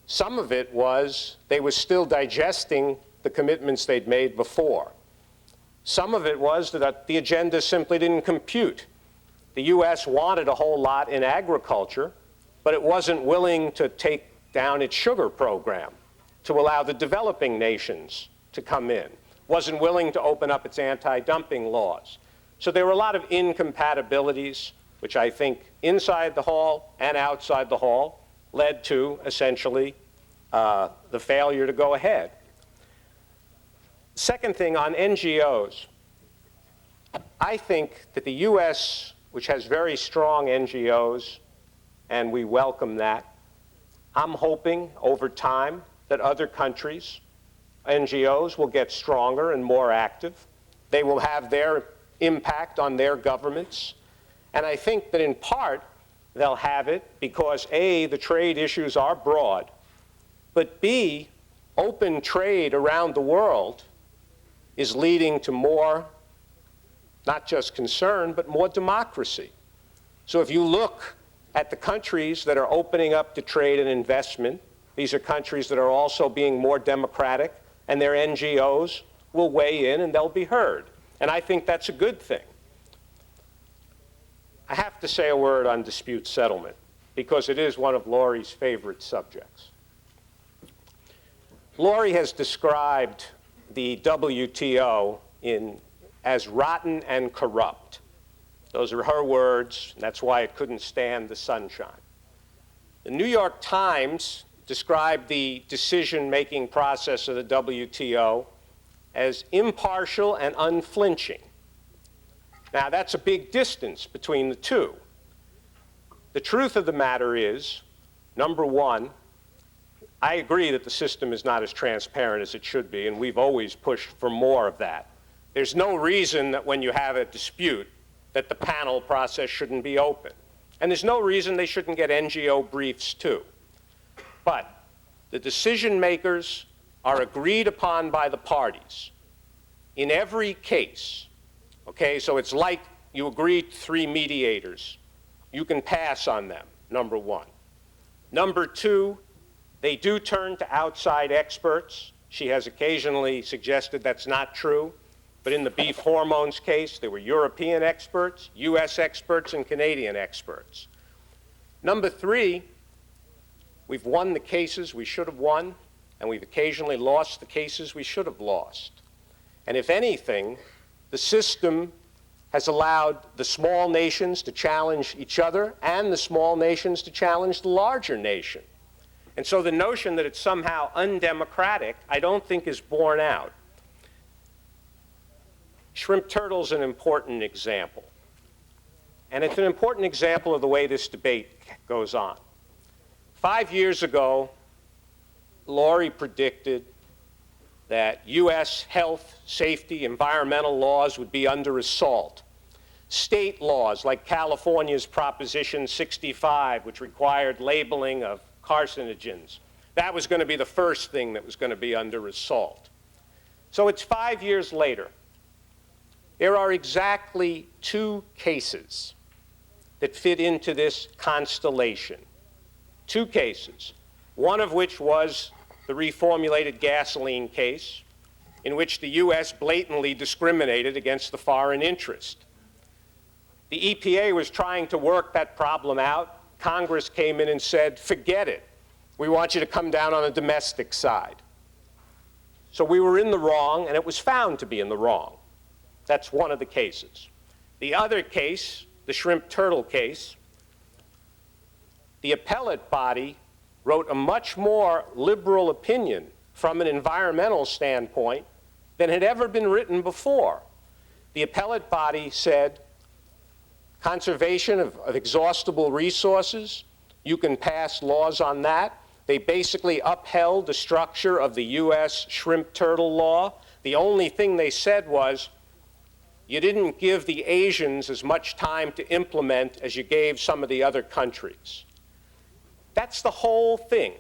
Some of it was they were still digesting the commitments they'd made before. Some of it was that the agenda simply didn't compute. The US wanted a whole lot in agriculture, but it wasn't willing to take down its sugar program to allow the developing nations to come in, wasn't willing to open up its anti-dumping laws. So there were a lot of incompatibilities. which I think inside the hall and outside the hall led to essentially the failure to go ahead. Second thing on NGOs, I think that the U.S., which has very strong NGOs, and we welcome that, I'm hoping over time that other countries, NGOs, will get stronger and more active. They will have their impact on their governments. And I think that in part they'll have it because A, the trade issues are broad, but B, open trade around the world is leading to more, not just concern, but more democracy. So if you look at the countries that are opening up to trade and investment, these are countries that are also being more democratic, and their NGOs will weigh in and they'll be heard. And I think that's a good thing. I have to say a word on dispute settlement, because it is one of Laurie's favorite subjects. Laurie has described the WTO as rotten and corrupt. Those are her words, and that's why it couldn't stand the sunshine. The New York Times described the decision-making process of the WTO as impartial and unflinching. Now, that's a big distance between the two. The truth of the matter is, number one, I agree that the system is not as transparent as it should be, and we've always pushed for more of that. There's no reason that when you have a dispute that the panel process shouldn't be open. And there's no reason they shouldn't get NGO briefs too. But the decision makers are agreed upon by the parties in every case. Okay, so it's like you agreed 3 mediators. You can pass on them, number one. Number two, they do turn to outside experts. She has occasionally suggested that's not true. But in the beef hormones case, there were European experts, US experts, and Canadian experts. Number three, we've won the cases we should have won, and we've occasionally lost the cases we should have lost. And if anything, the system has allowed the small nations to challenge each other and the small nations to challenge the larger nation. And so the notion that it's somehow undemocratic, I don't think is borne out. Shrimp turtle's an important example. And it's an important example of the way this debate goes on. 5 years ago, Laurie predicted that US health, safety, environmental laws would be under assault. State laws like California's Proposition 65, which required labeling of carcinogens, that was going to be the first thing that was going to be under assault. So it's 5 years later. There are exactly 2 cases that fit into this constellation. 2 cases, one of which was the reformulated gasoline case, in which the US blatantly discriminated against the foreign interest. The EPA was trying to work that problem out. Congress came in and said, forget it. We want you to come down on the domestic side. So we were in the wrong, and it was found to be in the wrong. That's one of the cases. The other case, the shrimp turtle case, the appellate body wrote a much more liberal opinion from an environmental standpoint than had ever been written before. The appellate body said, conservation of exhaustible resources, you can pass laws on that. They basically upheld the structure of the US shrimp turtle law. The only thing they said was, you didn't give the Asians as much time to implement as you gave some of the other countries. That's the whole thing.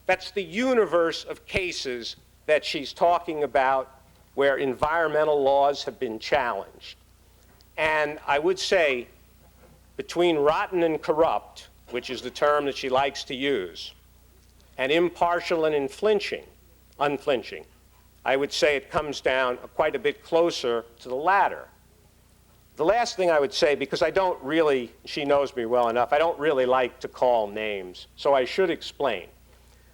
That's the universe of cases that she's talking about where environmental laws have been challenged. And I would say, between rotten and corrupt, which is the term that she likes to use, and impartial and unflinching, I would say it comes down quite a bit closer to the latter. The last thing I would say, because I don't really, she knows me well enough, I don't really like to call names, so I should explain.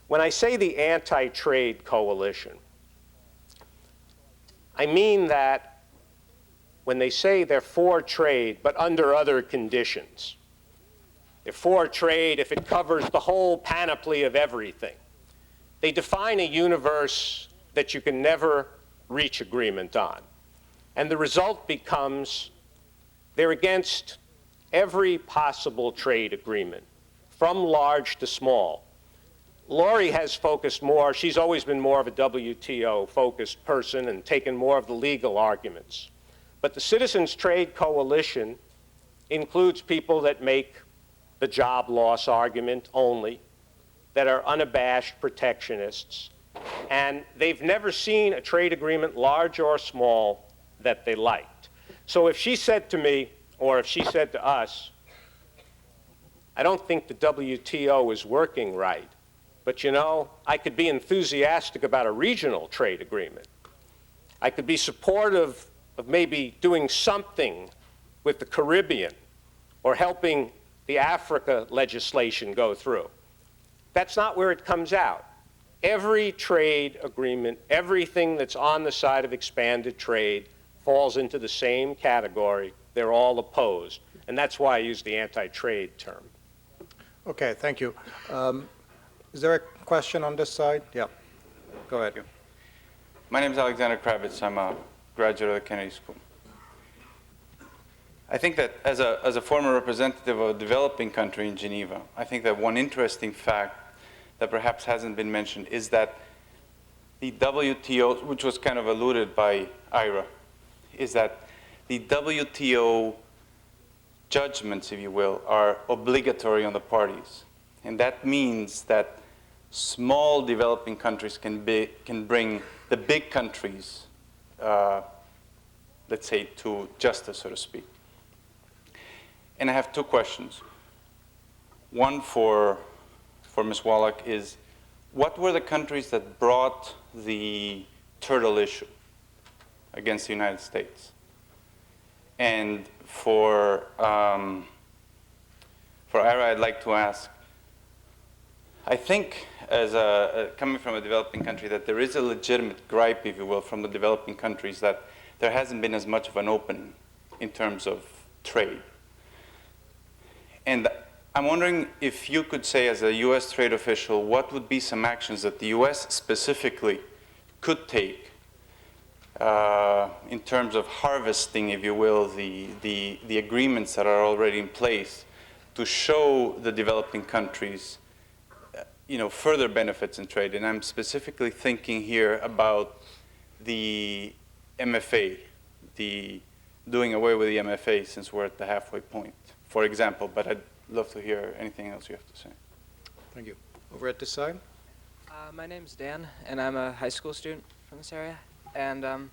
When I say the anti-trade coalition, I mean that when they say they're for trade, but under other conditions. They're for trade if it covers the whole panoply of everything. They define a universe that you can never reach agreement on. And the result becomes they're against every possible trade agreement, from large to small. Laurie has focused more, she's always been more of a WTO-focused person and taken more of the legal arguments. But the Citizens Trade Coalition includes people that make the job loss argument only, that are unabashed protectionists, and they've never seen a trade agreement, large or small, that they liked. So if she said to me, or if she said to us, I don't think the WTO is working right, but you know, I could be enthusiastic about a regional trade agreement. I could be supportive of maybe doing something with the Caribbean or helping the Africa legislation go through. That's not where it comes out. Every trade agreement, everything that's on the side of expanded trade falls into the same category. They're all opposed. And that's why I use the anti-trade term. Okay, thank you. Is there a question on this side? Yeah, go ahead. My name is Alexander Kravitz. I'm a graduate of the Kennedy School. I think that as a former representative of a developing country in Geneva, I think that one interesting fact that perhaps hasn't been mentioned is that the WTO, which was kind of alluded by Ira, is that the WTO judgments, if you will, are obligatory on the parties. And that means that small developing countries can bring the big countries, let's say, to justice, so to speak. And I have two questions. One for Ms. Wallach is, what were the countries that brought the turtle issue against the United States? And for Ira, I'd like to ask, I think, as coming from a developing country, that there is a legitimate gripe, if you will, from the developing countries that there hasn't been as much of an opening in terms of trade. And I'm wondering if you could say, as a U.S. trade official, what would be some actions that the U.S. specifically could take in terms of harvesting, if you will, the agreements that are already in place to show the developing countries further benefits in trade. And I'm specifically thinking here about the MFA, the doing away with the MFA since we're at the halfway point, for example. But I'd love to hear anything else you have to say. Thank you. Over at this side. My name's Dan, and I'm a high school student from this area. And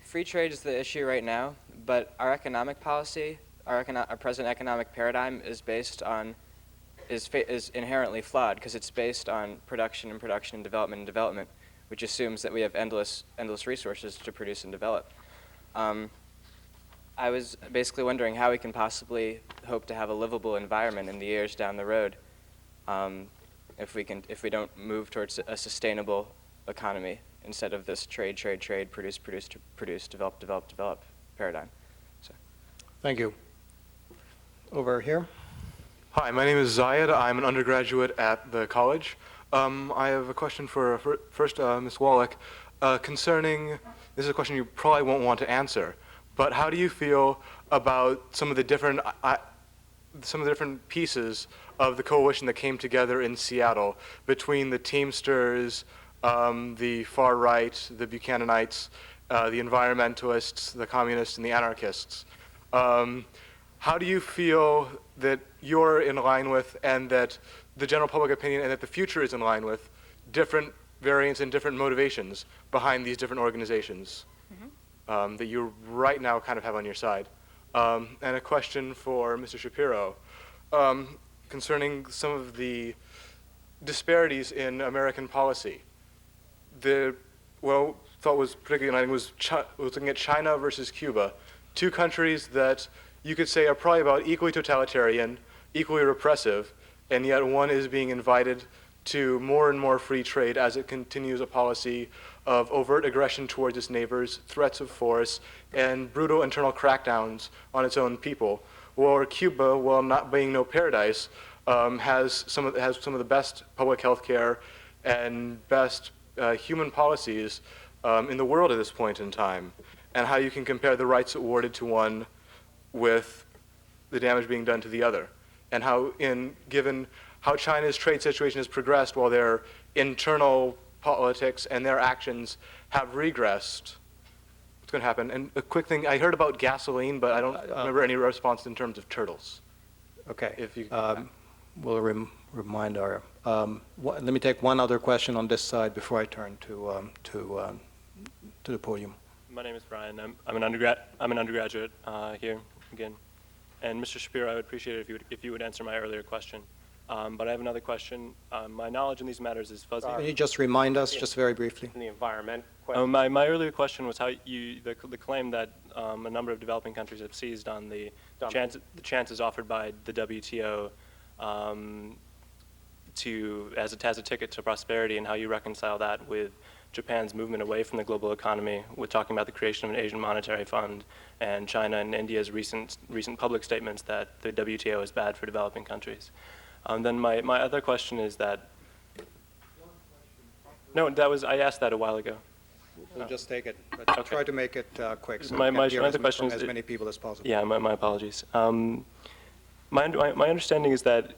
free trade is the issue right now, but our economic policy, our present economic paradigm is based on is inherently flawed because it's based on production and development, which assumes that we have endless resources to produce and develop. I was basically wondering how we can possibly hope to have a livable environment in the years down the road if we don't move towards a sustainable economy instead of this trade, produce, develop paradigm. So. Thank you. Over here. Hi, my name is Zayed. I'm an undergraduate at the college. I have a question for first Ms. Wallach concerning, this is a question you probably won't want to answer, but how do you feel about some of the different pieces of the coalition that came together in Seattle between the Teamsters, the far right, the Buchananites, the environmentalists, the communists, and the anarchists? How do you feel that you're in line with, and that the general public opinion, and that the future is in line with, different variants and different motivations behind these different organizations that you right now kind of have on your side? And a question for Mr. Shapiro concerning some of the disparities in American policy. Thought was particularly enlightening was looking at China versus Cuba, two countries that you could say are probably about equally totalitarian, equally repressive, and yet one is being invited to more and more free trade as it continues a policy of overt aggression towards its neighbors, threats of force, and brutal internal crackdowns on its own people. Or Cuba, while not being no paradise, has some of the best public health care and best human policies in the world at this point in time, and how you can compare the rights awarded to one with the damage being done to the other, and how, given how China's trade situation has progressed while their internal politics and their actions have regressed, what's going to happen? And a quick thing, I heard about gasoline, but I don't remember any response in terms of turtles. Okay. If you we'll remind our. Let me take one other question on this side before I turn to the podium. My name is Brian. I'm an undergraduate here again. And Mr. Shapiro, I would appreciate it if you would answer my earlier question. But I have another question. My knowledge in these matters is fuzzy. Can you just remind us, just very briefly? In the environment question. My earlier question was how the claim that a number of developing countries have seized on the chances offered by the WTO as a ticket to prosperity, and how you reconcile that with Japan's movement away from the global economy, with talking about the creation of an Asian monetary fund, and China and India's recent public statements that the WTO is bad for developing countries. Then my other question is that, no, I asked that a while ago. We'll just take it, but Okay. try to make it quick so My we can hear other question is as many people as possible. Yeah, my apologies. My understanding is that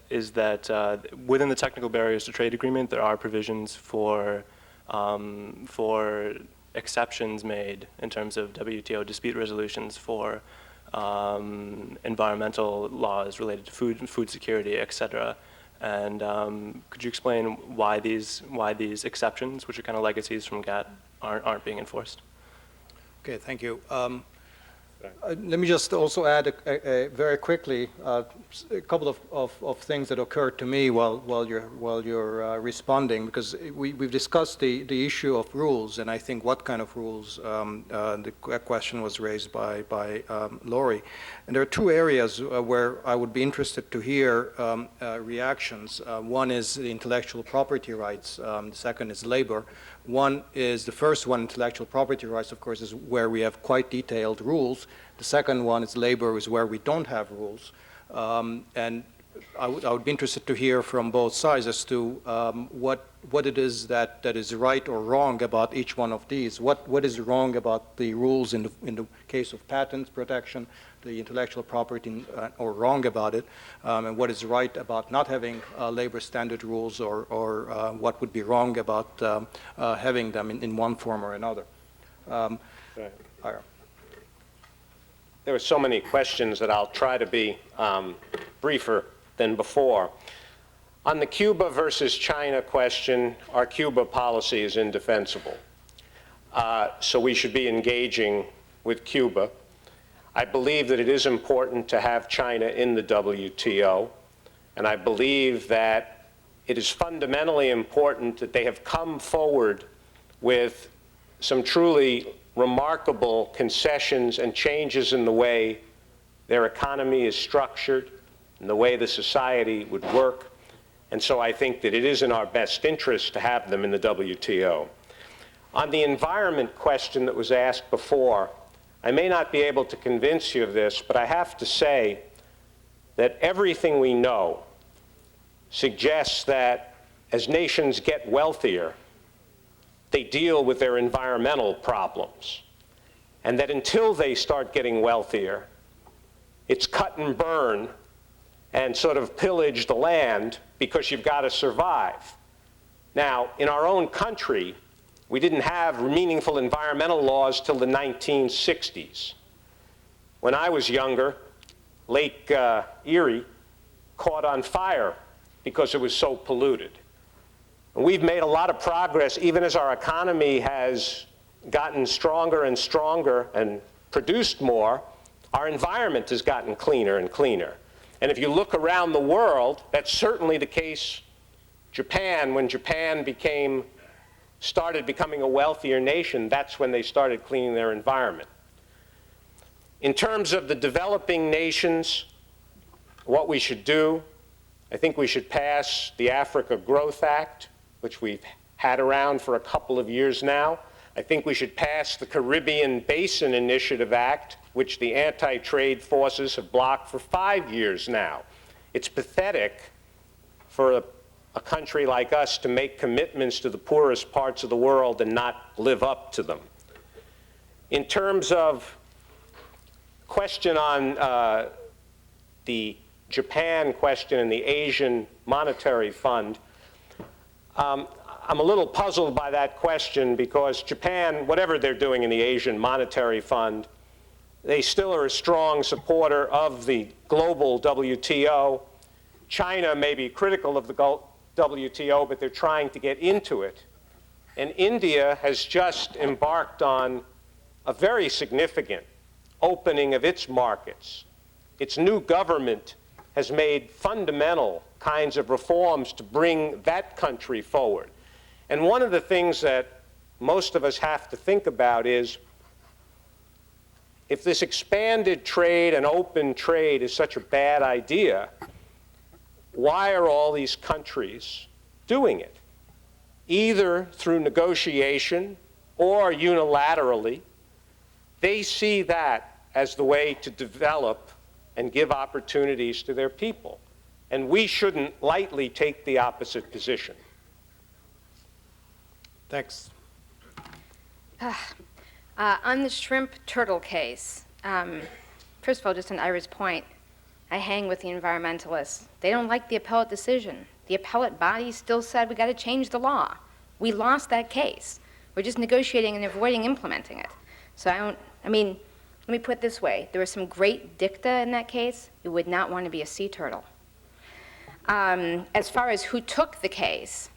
within the technical barriers to trade agreement, there are provisions for exceptions made in terms of WTO dispute resolutions for environmental laws related to food security, et cetera. And could you explain why these exceptions, which are kind of legacies from GATT, aren't being enforced? Okay, thank you. Let me just also add very quickly a couple of things that occurred to me while you're responding, because we've discussed the issue of rules, and I think what kind of rules. The question was raised by Laurie, and there are two areas where I would be interested to hear reactions. One is the intellectual property rights. The second is labor. The first one, intellectual property rights, of course, is where we have quite detailed rules. The second one is labor, is where we don't have rules. And I would be interested to hear from both sides as to what it is that is right or wrong about each one of these. What is wrong about the rules in the case of patent protection, the intellectual property, or wrong about it, and what is right about not having labor standard rules, or what would be wrong about having them in one form or another. Ira. There were so many questions that I'll try to be briefer than before. On the Cuba versus China question, our Cuba policy is indefensible. So we should be engaging with Cuba. I believe that it is important to have China in the WTO, and I believe that it is fundamentally important that they have come forward with some truly remarkable concessions and changes in the way their economy is structured and the way the society would work. And so I think that it is in our best interest to have them in the WTO. On the environment question that was asked before, I may not be able to convince you of this, but I have to say that everything we know suggests that as nations get wealthier, they deal with their environmental problems. And that until they start getting wealthier, it's cut and burn and sort of pillage the land because you've got to survive. Now, in our own country, we didn't have meaningful environmental laws till the 1960s. When I was younger, Lake Erie caught on fire because it was so polluted. And we've made a lot of progress, even as our economy has gotten stronger and stronger and produced more, our environment has gotten cleaner and cleaner. And if you look around the world, that's certainly the case. Japan, when Japan started becoming a wealthier nation, that's when they started cleaning their environment. In terms of the developing nations, what we should do, I think we should pass the Africa Growth Act, which we've had around for a couple of years now. I think we should pass the Caribbean Basin Initiative Act, which the anti-trade forces have blocked for 5 years now. It's pathetic for a country like us to make commitments to the poorest parts of the world and not live up to them. In terms of question on the Japan question and the Asian Monetary Fund, I'm a little puzzled by that question because Japan, whatever they're doing in the Asian Monetary Fund, they still are a strong supporter of the global WTO. China may be critical of the WTO, but they're trying to get into it. And India has just embarked on a very significant opening of its markets. Its new government has made fundamental kinds of reforms to bring that country forward. And one of the things that most of us have to think about is, if this expanded trade and open trade is such a bad idea, why are all these countries doing it? Either through negotiation or unilaterally, they see that as the way to develop and give opportunities to their people. And we shouldn't lightly take the opposite position. Thanks. On the shrimp turtle case, first of all, just on Ira's point, I hang with the environmentalists. They don't like the appellate decision. The appellate body still said we got to change the law. We lost that case. We're just negotiating and avoiding implementing it. So let me put it this way. There was some great dicta in that case. You would not want to be a sea turtle. As far as who took the case,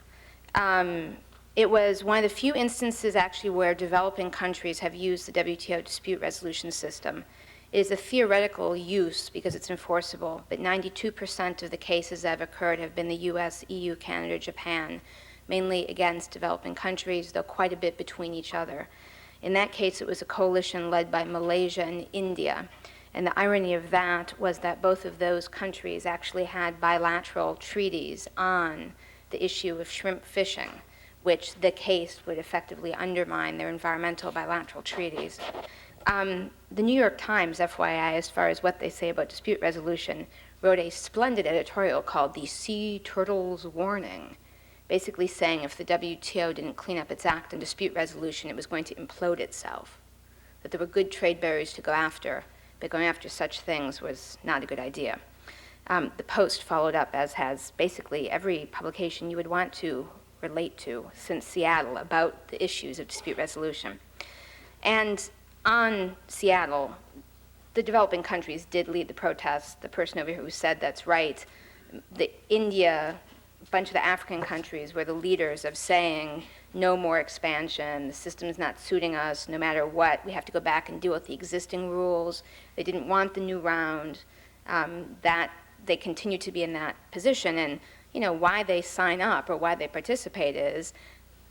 it was one of the few instances actually where developing countries have used the WTO dispute resolution system. It is a theoretical use because it's enforceable, but 92% of the cases that have occurred have been the US, EU, Canada, Japan, mainly against developing countries, though quite a bit between each other. In that case, it was a coalition led by Malaysia and India. And the irony of that was that both of those countries actually had bilateral treaties on the issue of shrimp fishing, which the case would effectively undermine their environmental bilateral treaties. The New York Times, FYI, as far as what they say about dispute resolution, wrote a splendid editorial called The Sea Turtle's Warning, basically saying if the WTO didn't clean up its act on dispute resolution, it was going to implode itself, that there were good trade barriers to go after, but going after such things was not a good idea. The Post followed up, as has basically every publication you would want to relate to since Seattle, about the issues of dispute resolution. And on Seattle, the developing countries did lead the protests. The person over here who said that's right, India, a bunch of the African countries were the leaders of saying no more expansion, the system's not suiting us, no matter what, we have to go back and deal with the existing rules. They didn't want the new round. That they continue to be in that position, and why they sign up or why they participate is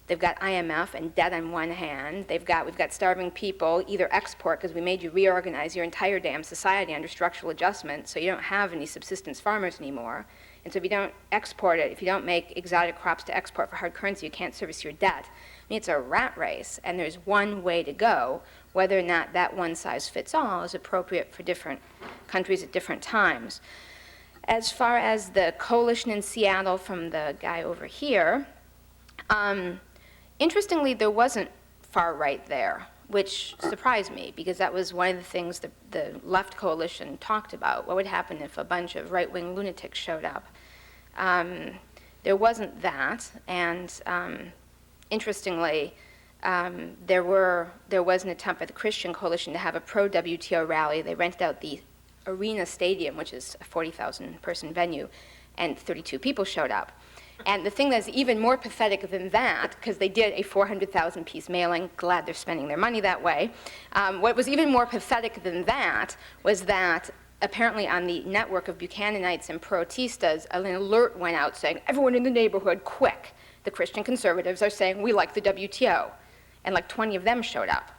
they've got IMF and debt on one hand. We've got starving people, either export because we made you reorganize your entire damn society under structural adjustment, so you don't have any subsistence farmers anymore. And so if you don't export it, if you don't make exotic crops to export for hard currency, you can't service your debt. It's a rat race, and there's one way to go. Whether or not that one size fits all is appropriate for different countries at different times. As far as the coalition in Seattle from the guy over here, interestingly, there wasn't far right there, which surprised me because that was one of the things the left coalition talked about. What would happen if a bunch of right-wing lunatics showed up? There wasn't that, and interestingly, there was an attempt by the Christian coalition to have a pro-WTO rally. They rented out the Arena Stadium, which is a 40,000 person venue, and 32 people showed up. And the thing that's even more pathetic than that, because they did a 400,000 piece mailing, glad they're spending their money that way, what was even more pathetic than that was that apparently on the network of Buchananites and Protistas, an alert went out saying, everyone in the neighborhood, quick, the Christian conservatives are saying we like the WTO. And like 20 of them showed up.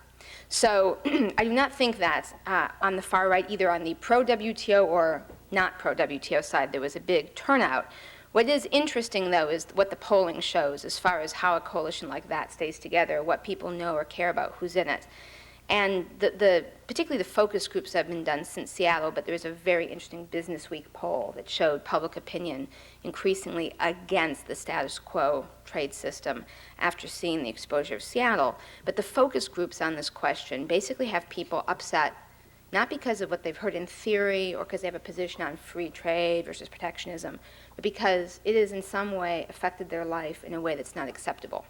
So I do not think that on the far right, either on the pro-WTO or not pro-WTO side, there was a big turnout. What is interesting, though, is what the polling shows as far as how a coalition like that stays together, what people know or care about, who's in it. And particularly the focus groups have been done since Seattle, but there's a very interesting Business Week poll that showed public opinion increasingly against the status quo trade system after seeing the exposure of Seattle. But the focus groups on this question basically have people upset, not because of what they've heard in theory or because they have a position on free trade versus protectionism, but because it has in some way affected their life in a way that's not acceptable.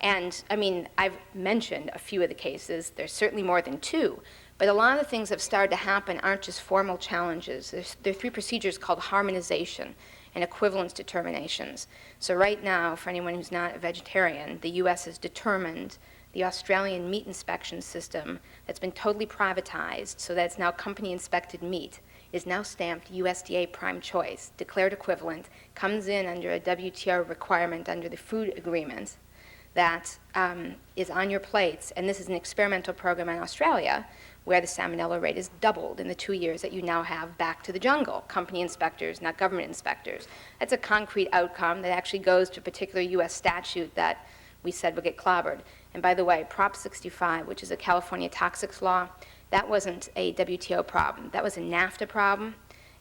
And I mean, I've mentioned a few of the cases. There's certainly more than 2, but a lot of the things that have started to happen aren't just formal challenges. There are 3 procedures called harmonization and equivalence determinations. So right now, for anyone who's not a vegetarian, the US has determined the Australian meat inspection system that's been totally privatized, so that it's now company-inspected meat, is now stamped USDA prime choice, declared equivalent, comes in under a WTO requirement under the food agreement that is on your plates. And this is an experimental program in Australia where the salmonella rate is doubled in the 2 years that you now have back to the jungle, company inspectors, not government inspectors. That's a concrete outcome that actually goes to a particular US statute that we said would get clobbered. And by the way, Prop 65, which is a California toxics law, that wasn't a WTO problem. That was a NAFTA problem.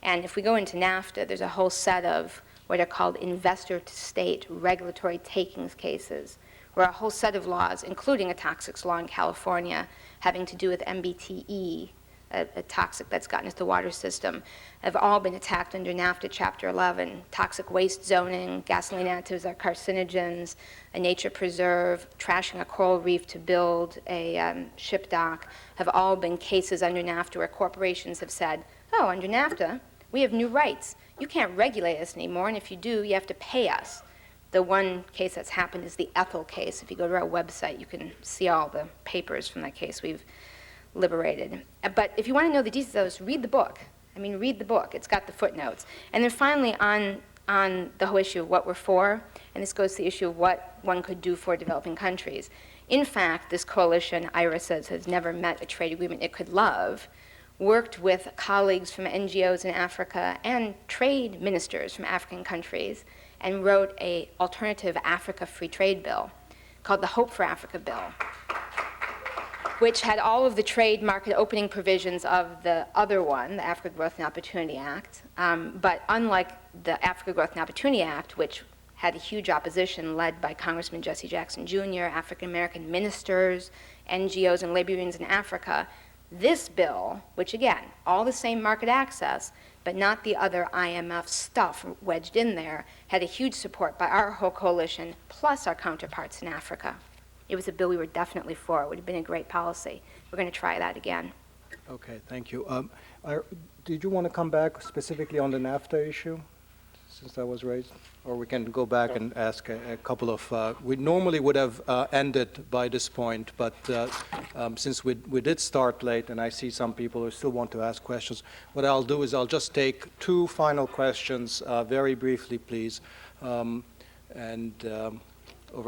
And if we go into NAFTA, there's a whole set of what are called investor-to-state regulatory takings cases, where a whole set of laws, including a toxics law in California, having to do with MBTE, a toxic that's gotten into the water system, have all been attacked under NAFTA Chapter 11. Toxic waste zoning, gasoline additives are carcinogens, a nature preserve, trashing a coral reef to build a ship dock, have all been cases under NAFTA where corporations have said, oh, under NAFTA, we have new rights. You can't regulate us anymore, and if you do, you have to pay us. The one case that's happened is the Ethel case. If you go to our website, you can see all the papers from that case we've liberated. But if you want to know the details, read the book. I mean, read the book. It's got the footnotes. And then finally, on the whole issue of what we're for, and this goes to the issue of what one could do for developing countries. In fact, this coalition, Ira says, has never met a trade agreement it could love, worked with colleagues from NGOs in Africa and trade ministers from African countries, and wrote an alternative Africa free trade bill called the Hope for Africa Bill, which had all of the trade market opening provisions of the other one, the Africa Growth and Opportunity Act. But unlike the Africa Growth and Opportunity Act, which had a huge opposition led by Congressman Jesse Jackson Jr., African-American ministers, NGOs, and labor unions in Africa, this bill, which again, all the same market access, but not the other IMF stuff wedged in there, had a huge support by our whole coalition, plus our counterparts in Africa. It was a bill we were definitely for. It would have been a great policy. We're going to try that again. Okay, thank you. Did you want to come back specifically on the NAFTA issue, since that was raised? Or we can go back and ask a couple of, we normally would have ended by this point, but since we did start late and I see some people who still want to ask questions, what I'll do is I'll just take 2 final questions very briefly, please. Over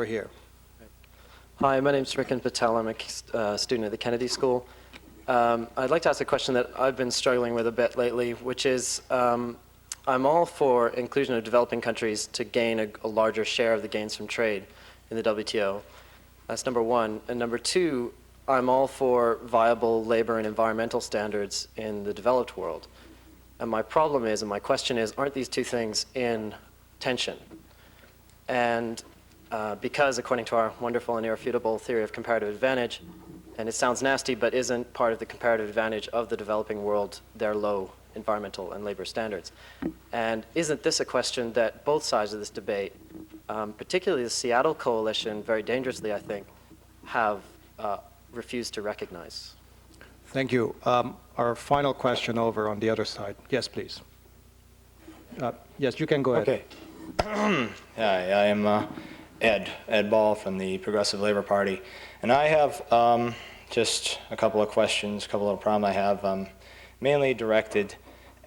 here. Hi, my name's Rikin Patel. I'm a student at the Kennedy School. I'd like to ask a question that I've been struggling with a bit lately, which is I'm all for inclusion of developing countries to gain a larger share of the gains from trade in the WTO. That's number 1. And number 2, I'm all for viable labor and environmental standards in the developed world. And my problem is, and my question is, aren't these 2 things in tension? And because according to our wonderful and irrefutable theory of comparative advantage, and it sounds nasty, but isn't part of the comparative advantage of the developing world their low environmental and labor standards? And isn't this a question that both sides of this debate, particularly the Seattle Coalition, very dangerously, I think, have refused to recognize? Thank you. Our final question over on the other side. Yes, please. Yes, you can go ahead. Okay. Hi, I am Ed Ball from the Progressive Labor Party, and I have just a couple of questions, a couple of problems I have, mainly directed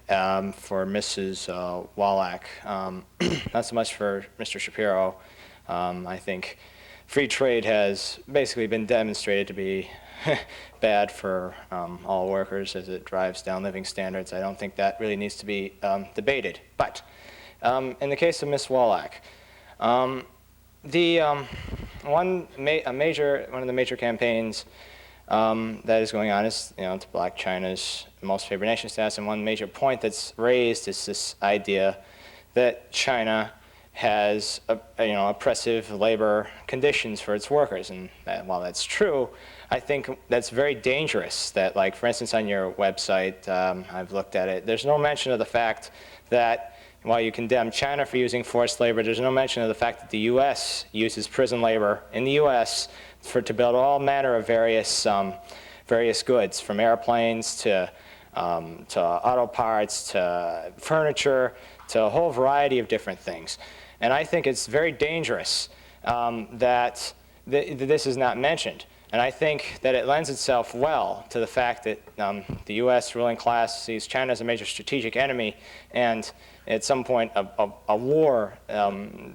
for Mrs. Wallach, not so much for Mr. Shapiro. I think free trade has basically been demonstrated to be bad for all workers as it drives down living standards. I don't think that really needs to be debated. But in the case of Ms. Wallach, one of the major campaigns that is going on is, to block China's most favored nation status, and one major point that's raised is this idea that China has oppressive labor conditions for its workers, and while that's true, I think that's very dangerous. That, like, for instance, on your website, I've looked at it, there's no mention of the fact that while you condemn China for using forced labor, there's no mention of the fact that the U.S. uses prison labor in the U.S. to build all manner of various goods, from airplanes to auto parts to furniture to a whole variety of different things. And I think it's very dangerous that this is not mentioned. And I think that it lends itself well to the fact that the U.S. ruling class sees China as a major strategic enemy, and at some point a war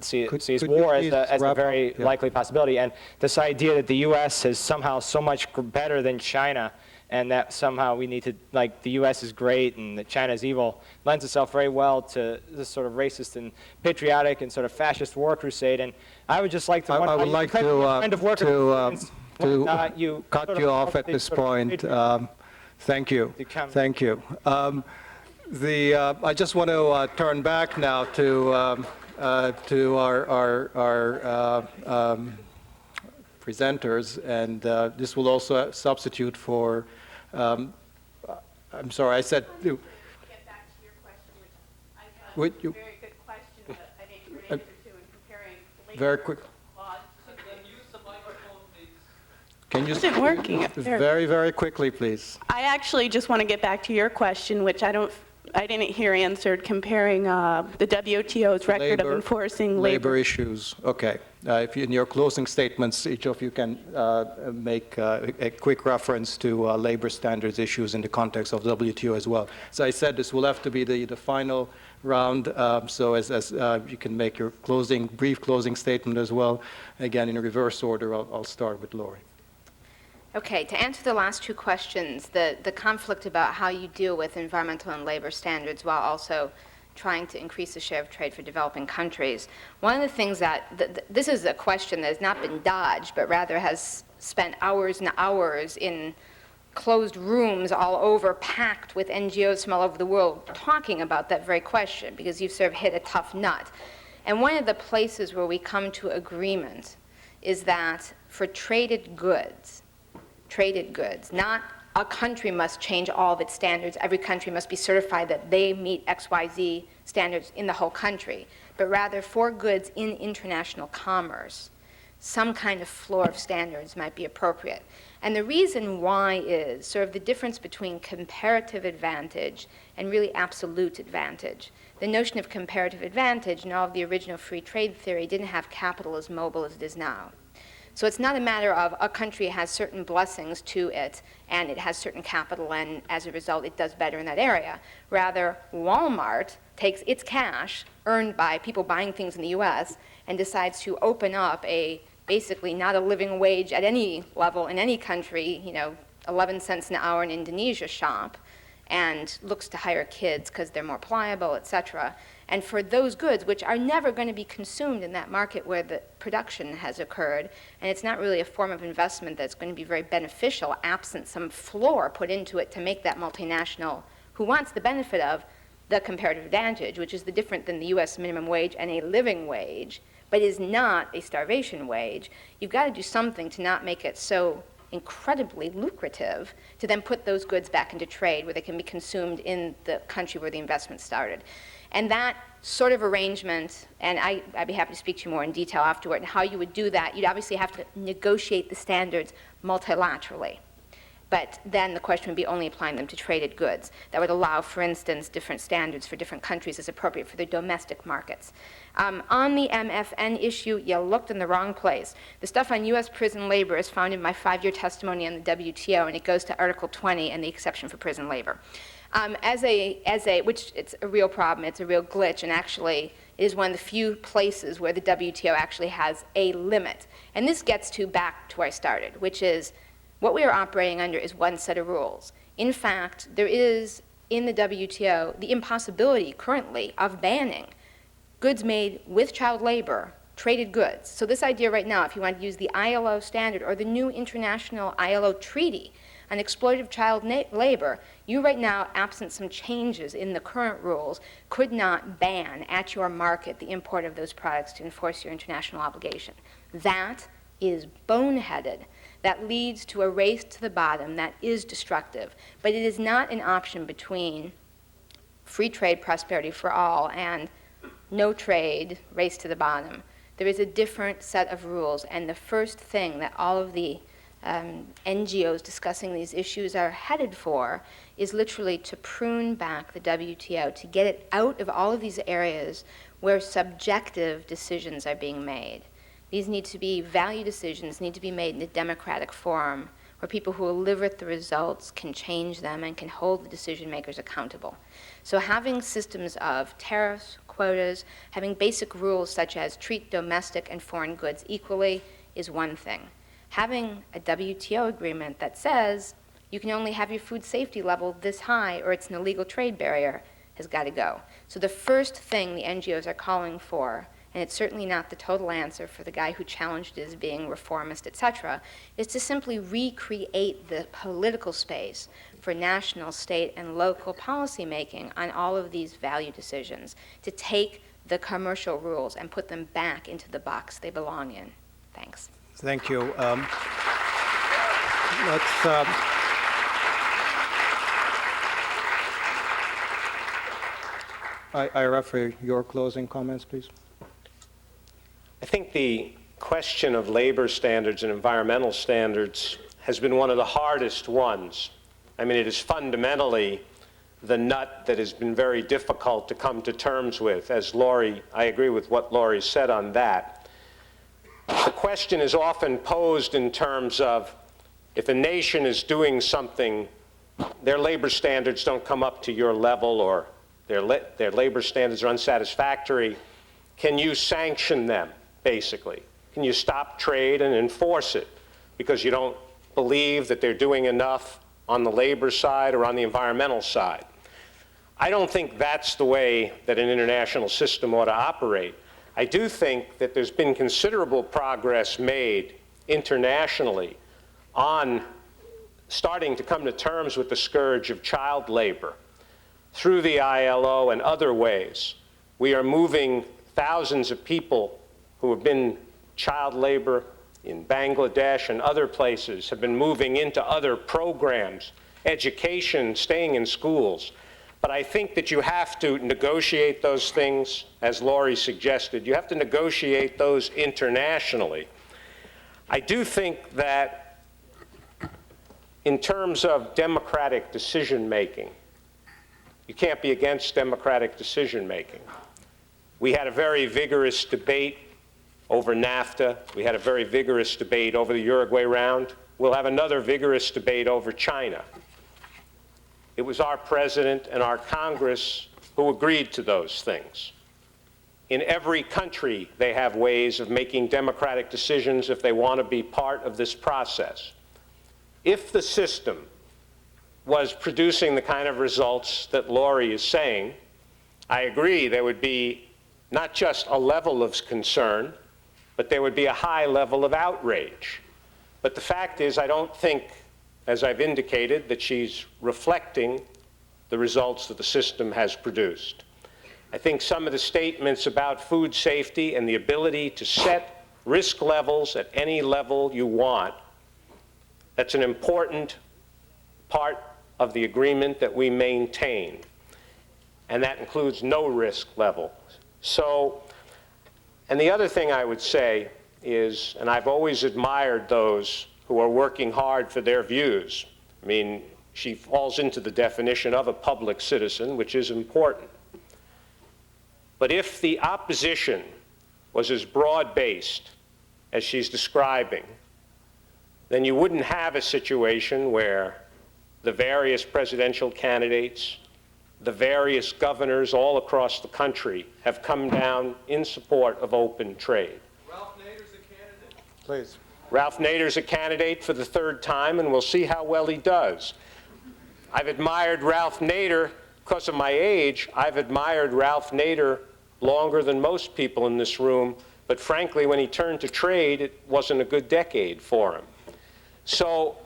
sees war as a very likely possibility. And this idea that the U.S. is somehow so much better than China, and that somehow we need to, like, the U.S. is great and that China is evil, lends itself very well to this sort of racist and patriotic and sort of fascist war crusade. And I would just like to I would like to cut you off at this point. Thank you. Thank you. I just want to turn back now to our presenters, and this will also substitute for. I'm sorry, I said. Get back to your question, which I thought was a very good question, but I didn't hear an answer to in comparing labor very quick. laws. Can you? Isn't working. Very, very quickly, please. I actually just want to get back to your question, which I didn't hear answered, comparing the WTO's record of enforcing labor issues. Okay. If in your closing statements, each of you can make a quick reference to labor standards issues in the context of WTO as well. As I said, this will have to be the final round, so as you can make your brief closing statement as well. Again, in reverse order, I'll start with Laurie. Okay, to answer the last two questions, the conflict about how you deal with environmental and labor standards while also trying to increase the share of trade for developing countries. One of the things that, this is a question that has not been dodged, but rather has spent hours and hours in closed rooms all over, packed with NGOs from all over the world, talking about that very question, because you've sort of hit a tough nut. And one of the places where we come to agreement is that for traded goods, not a country must change all of its standards. Every country must be certified that they meet XYZ standards in the whole country. But rather, for goods in international commerce, some kind of floor of standards might be appropriate. And the reason why is sort of the difference between comparative advantage and really absolute advantage. The notion of comparative advantage in all of the original free trade theory didn't have capital as mobile as it is now. So it's not a matter of a country has certain blessings to it and it has certain capital, and as a result it does better in that area. Rather, Walmart takes its cash earned by people buying things in the US and decides to open up a basically not a living wage at any level in any country, 11 cents an hour in Indonesia shop, and looks to hire kids because they're more pliable, etc. And for those goods, which are never going to be consumed in that market where the production has occurred, and it's not really a form of investment that's going to be very beneficial absent some floor put into it to make that multinational who wants the benefit of the comparative advantage, which is the different than the US minimum wage and a living wage, but is not a starvation wage. You've got to do something to not make it so incredibly lucrative to then put those goods back into trade where they can be consumed in the country where the investment started. And that sort of arrangement, and I'd be happy to speak to you more in detail afterward, and how you would do that, you'd obviously have to negotiate the standards multilaterally. But then the question would be only applying them to traded goods. That would allow, for instance, different standards for different countries as appropriate for their domestic markets. On the MFN issue, you looked in the wrong place. The stuff on US prison labor is found in my 5-year testimony on the WTO, and it goes to Article 20 and the exception for prison labor. Which it's a real problem, it's a real glitch, and actually it is one of the few places where the WTO actually has a limit. And this gets back to where I started, which is What we are operating under is one set of rules. In fact, there is in the WTO the impossibility currently of banning goods made with child labor, traded goods. So this idea right now, if you want to use the ILO standard or the new international ILO treaty on exploitative child labor, you right now, absent some changes in the current rules, could not ban at your market the import of those products to enforce your international obligation. That is boneheaded. That leads to a race to the bottom that is destructive. But it is not an option between free trade, prosperity for all, and no trade, race to the bottom. There is a different set of rules, and the first thing that all of the NGOs discussing these issues are headed for is literally to prune back the WTO, to get it out of all of these areas where subjective decisions are being made. These need to be value decisions, need to be made in a democratic forum where people who will live with the results can change them and can hold the decision makers accountable. So having systems of tariffs, quotas, having basic rules such as treat domestic and foreign goods equally is one thing. Having a WTO agreement that says you can only have your food safety level this high or it's an illegal trade barrier has got to go. So the first thing the NGOs are calling for, and it's certainly not the total answer for the guy who challenged it as being reformist, etc., is to simply recreate the political space for national, state, and local policy making on all of these value decisions, to take the commercial rules and put them back into the box they belong in. Thanks. Thank you. Ira, for your closing comments, please. I think the question of labor standards and environmental standards has been one of the hardest ones. I mean, it is fundamentally the nut that has been very difficult to come to terms with. As Laurie, I agree with what Laurie said on that. The question is often posed in terms of if a nation is doing something, their labor standards don't come up to your level, or their labor standards are unsatisfactory, can you sanction them, basically? Can you stop trade and enforce it because you don't believe that they're doing enough on the labor side or on the environmental side? I don't think that's the way that an international system ought to operate. I do think that there's been considerable progress made internationally on starting to come to terms with the scourge of child labor through the ILO and other ways. We are moving thousands of people who have been child labor in Bangladesh and other places, have been moving into other programs, education, staying in schools. But I think that you have to negotiate those things, as Laurie suggested. You have to negotiate those internationally. I do think that in terms of democratic decision-making, you can't be against democratic decision-making. We had a very vigorous debate over NAFTA. We had a very vigorous debate over the Uruguay round. We'll have another vigorous debate over China. It was our president and our Congress who agreed to those things. In every country, they have ways of making democratic decisions if they want to be part of this process. If the system was producing the kind of results that Laurie is saying, I agree there would be not just a level of concern, but there would be a high level of outrage. But the fact is, I don't think, as I've indicated, that she's reflecting the results that the system has produced. I think some of the statements about food safety and the ability to set risk levels at any level you want, that's an important part of the agreement that we maintain. And that includes no risk level. So, and the other thing I would say is, and I've always admired those who are working hard for their views. I mean, she falls into the definition of a public citizen, which is important. But if the opposition was as broad-based as she's describing, then you wouldn't have a situation where the various presidential candidates, the various governors all across the country have come down in support of open trade. Please. Ralph Nader's a candidate for the third time, and we'll see how well he does. I've admired Ralph Nader because of my age. I've admired Ralph Nader longer than most people in this room, but frankly, when he turned to trade, it wasn't a good decade for him. So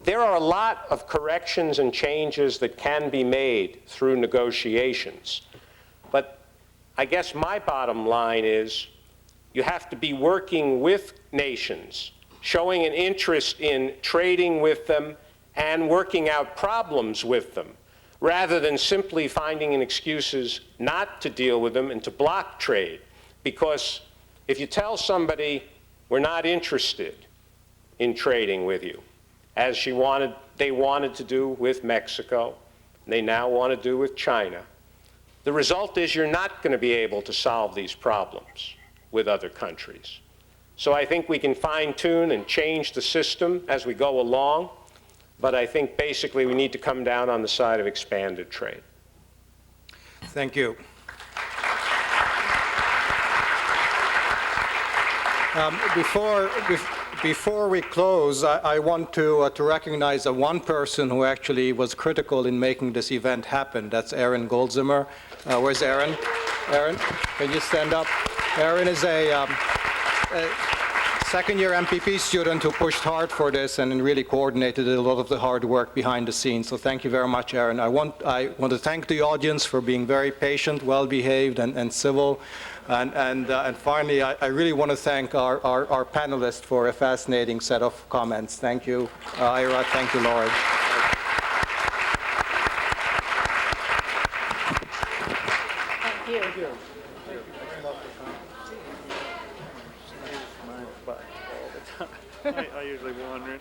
there are a lot of corrections and changes that can be made through negotiations. But I guess my bottom line is you have to be working with nations, showing an interest in trading with them and working out problems with them, rather than simply finding an excuses not to deal with them and to block trade. Because if you tell somebody, we're not interested in trading with you, as they wanted to do with Mexico, and they now want to do with China, the result is you're not going to be able to solve these problems with other countries. So I think we can fine-tune and change the system as we go along, but I think basically we need to come down on the side of expanded trade. Thank you. Before we close, I want to recognize one person who actually was critical in making this event happen. That's Aaron Goldzimmer. Where's Aaron? Aaron, can you stand up? Aaron is a second-year MPP student who pushed hard for this and really coordinated a lot of the hard work behind the scenes. So thank you very much, Aaron. I want to thank the audience for being very patient, well-behaved, and civil. And finally, I really want to thank our panelists for a fascinating set of comments. Thank you, Ira. Thank you, Laurie. Thank you. I usually wander.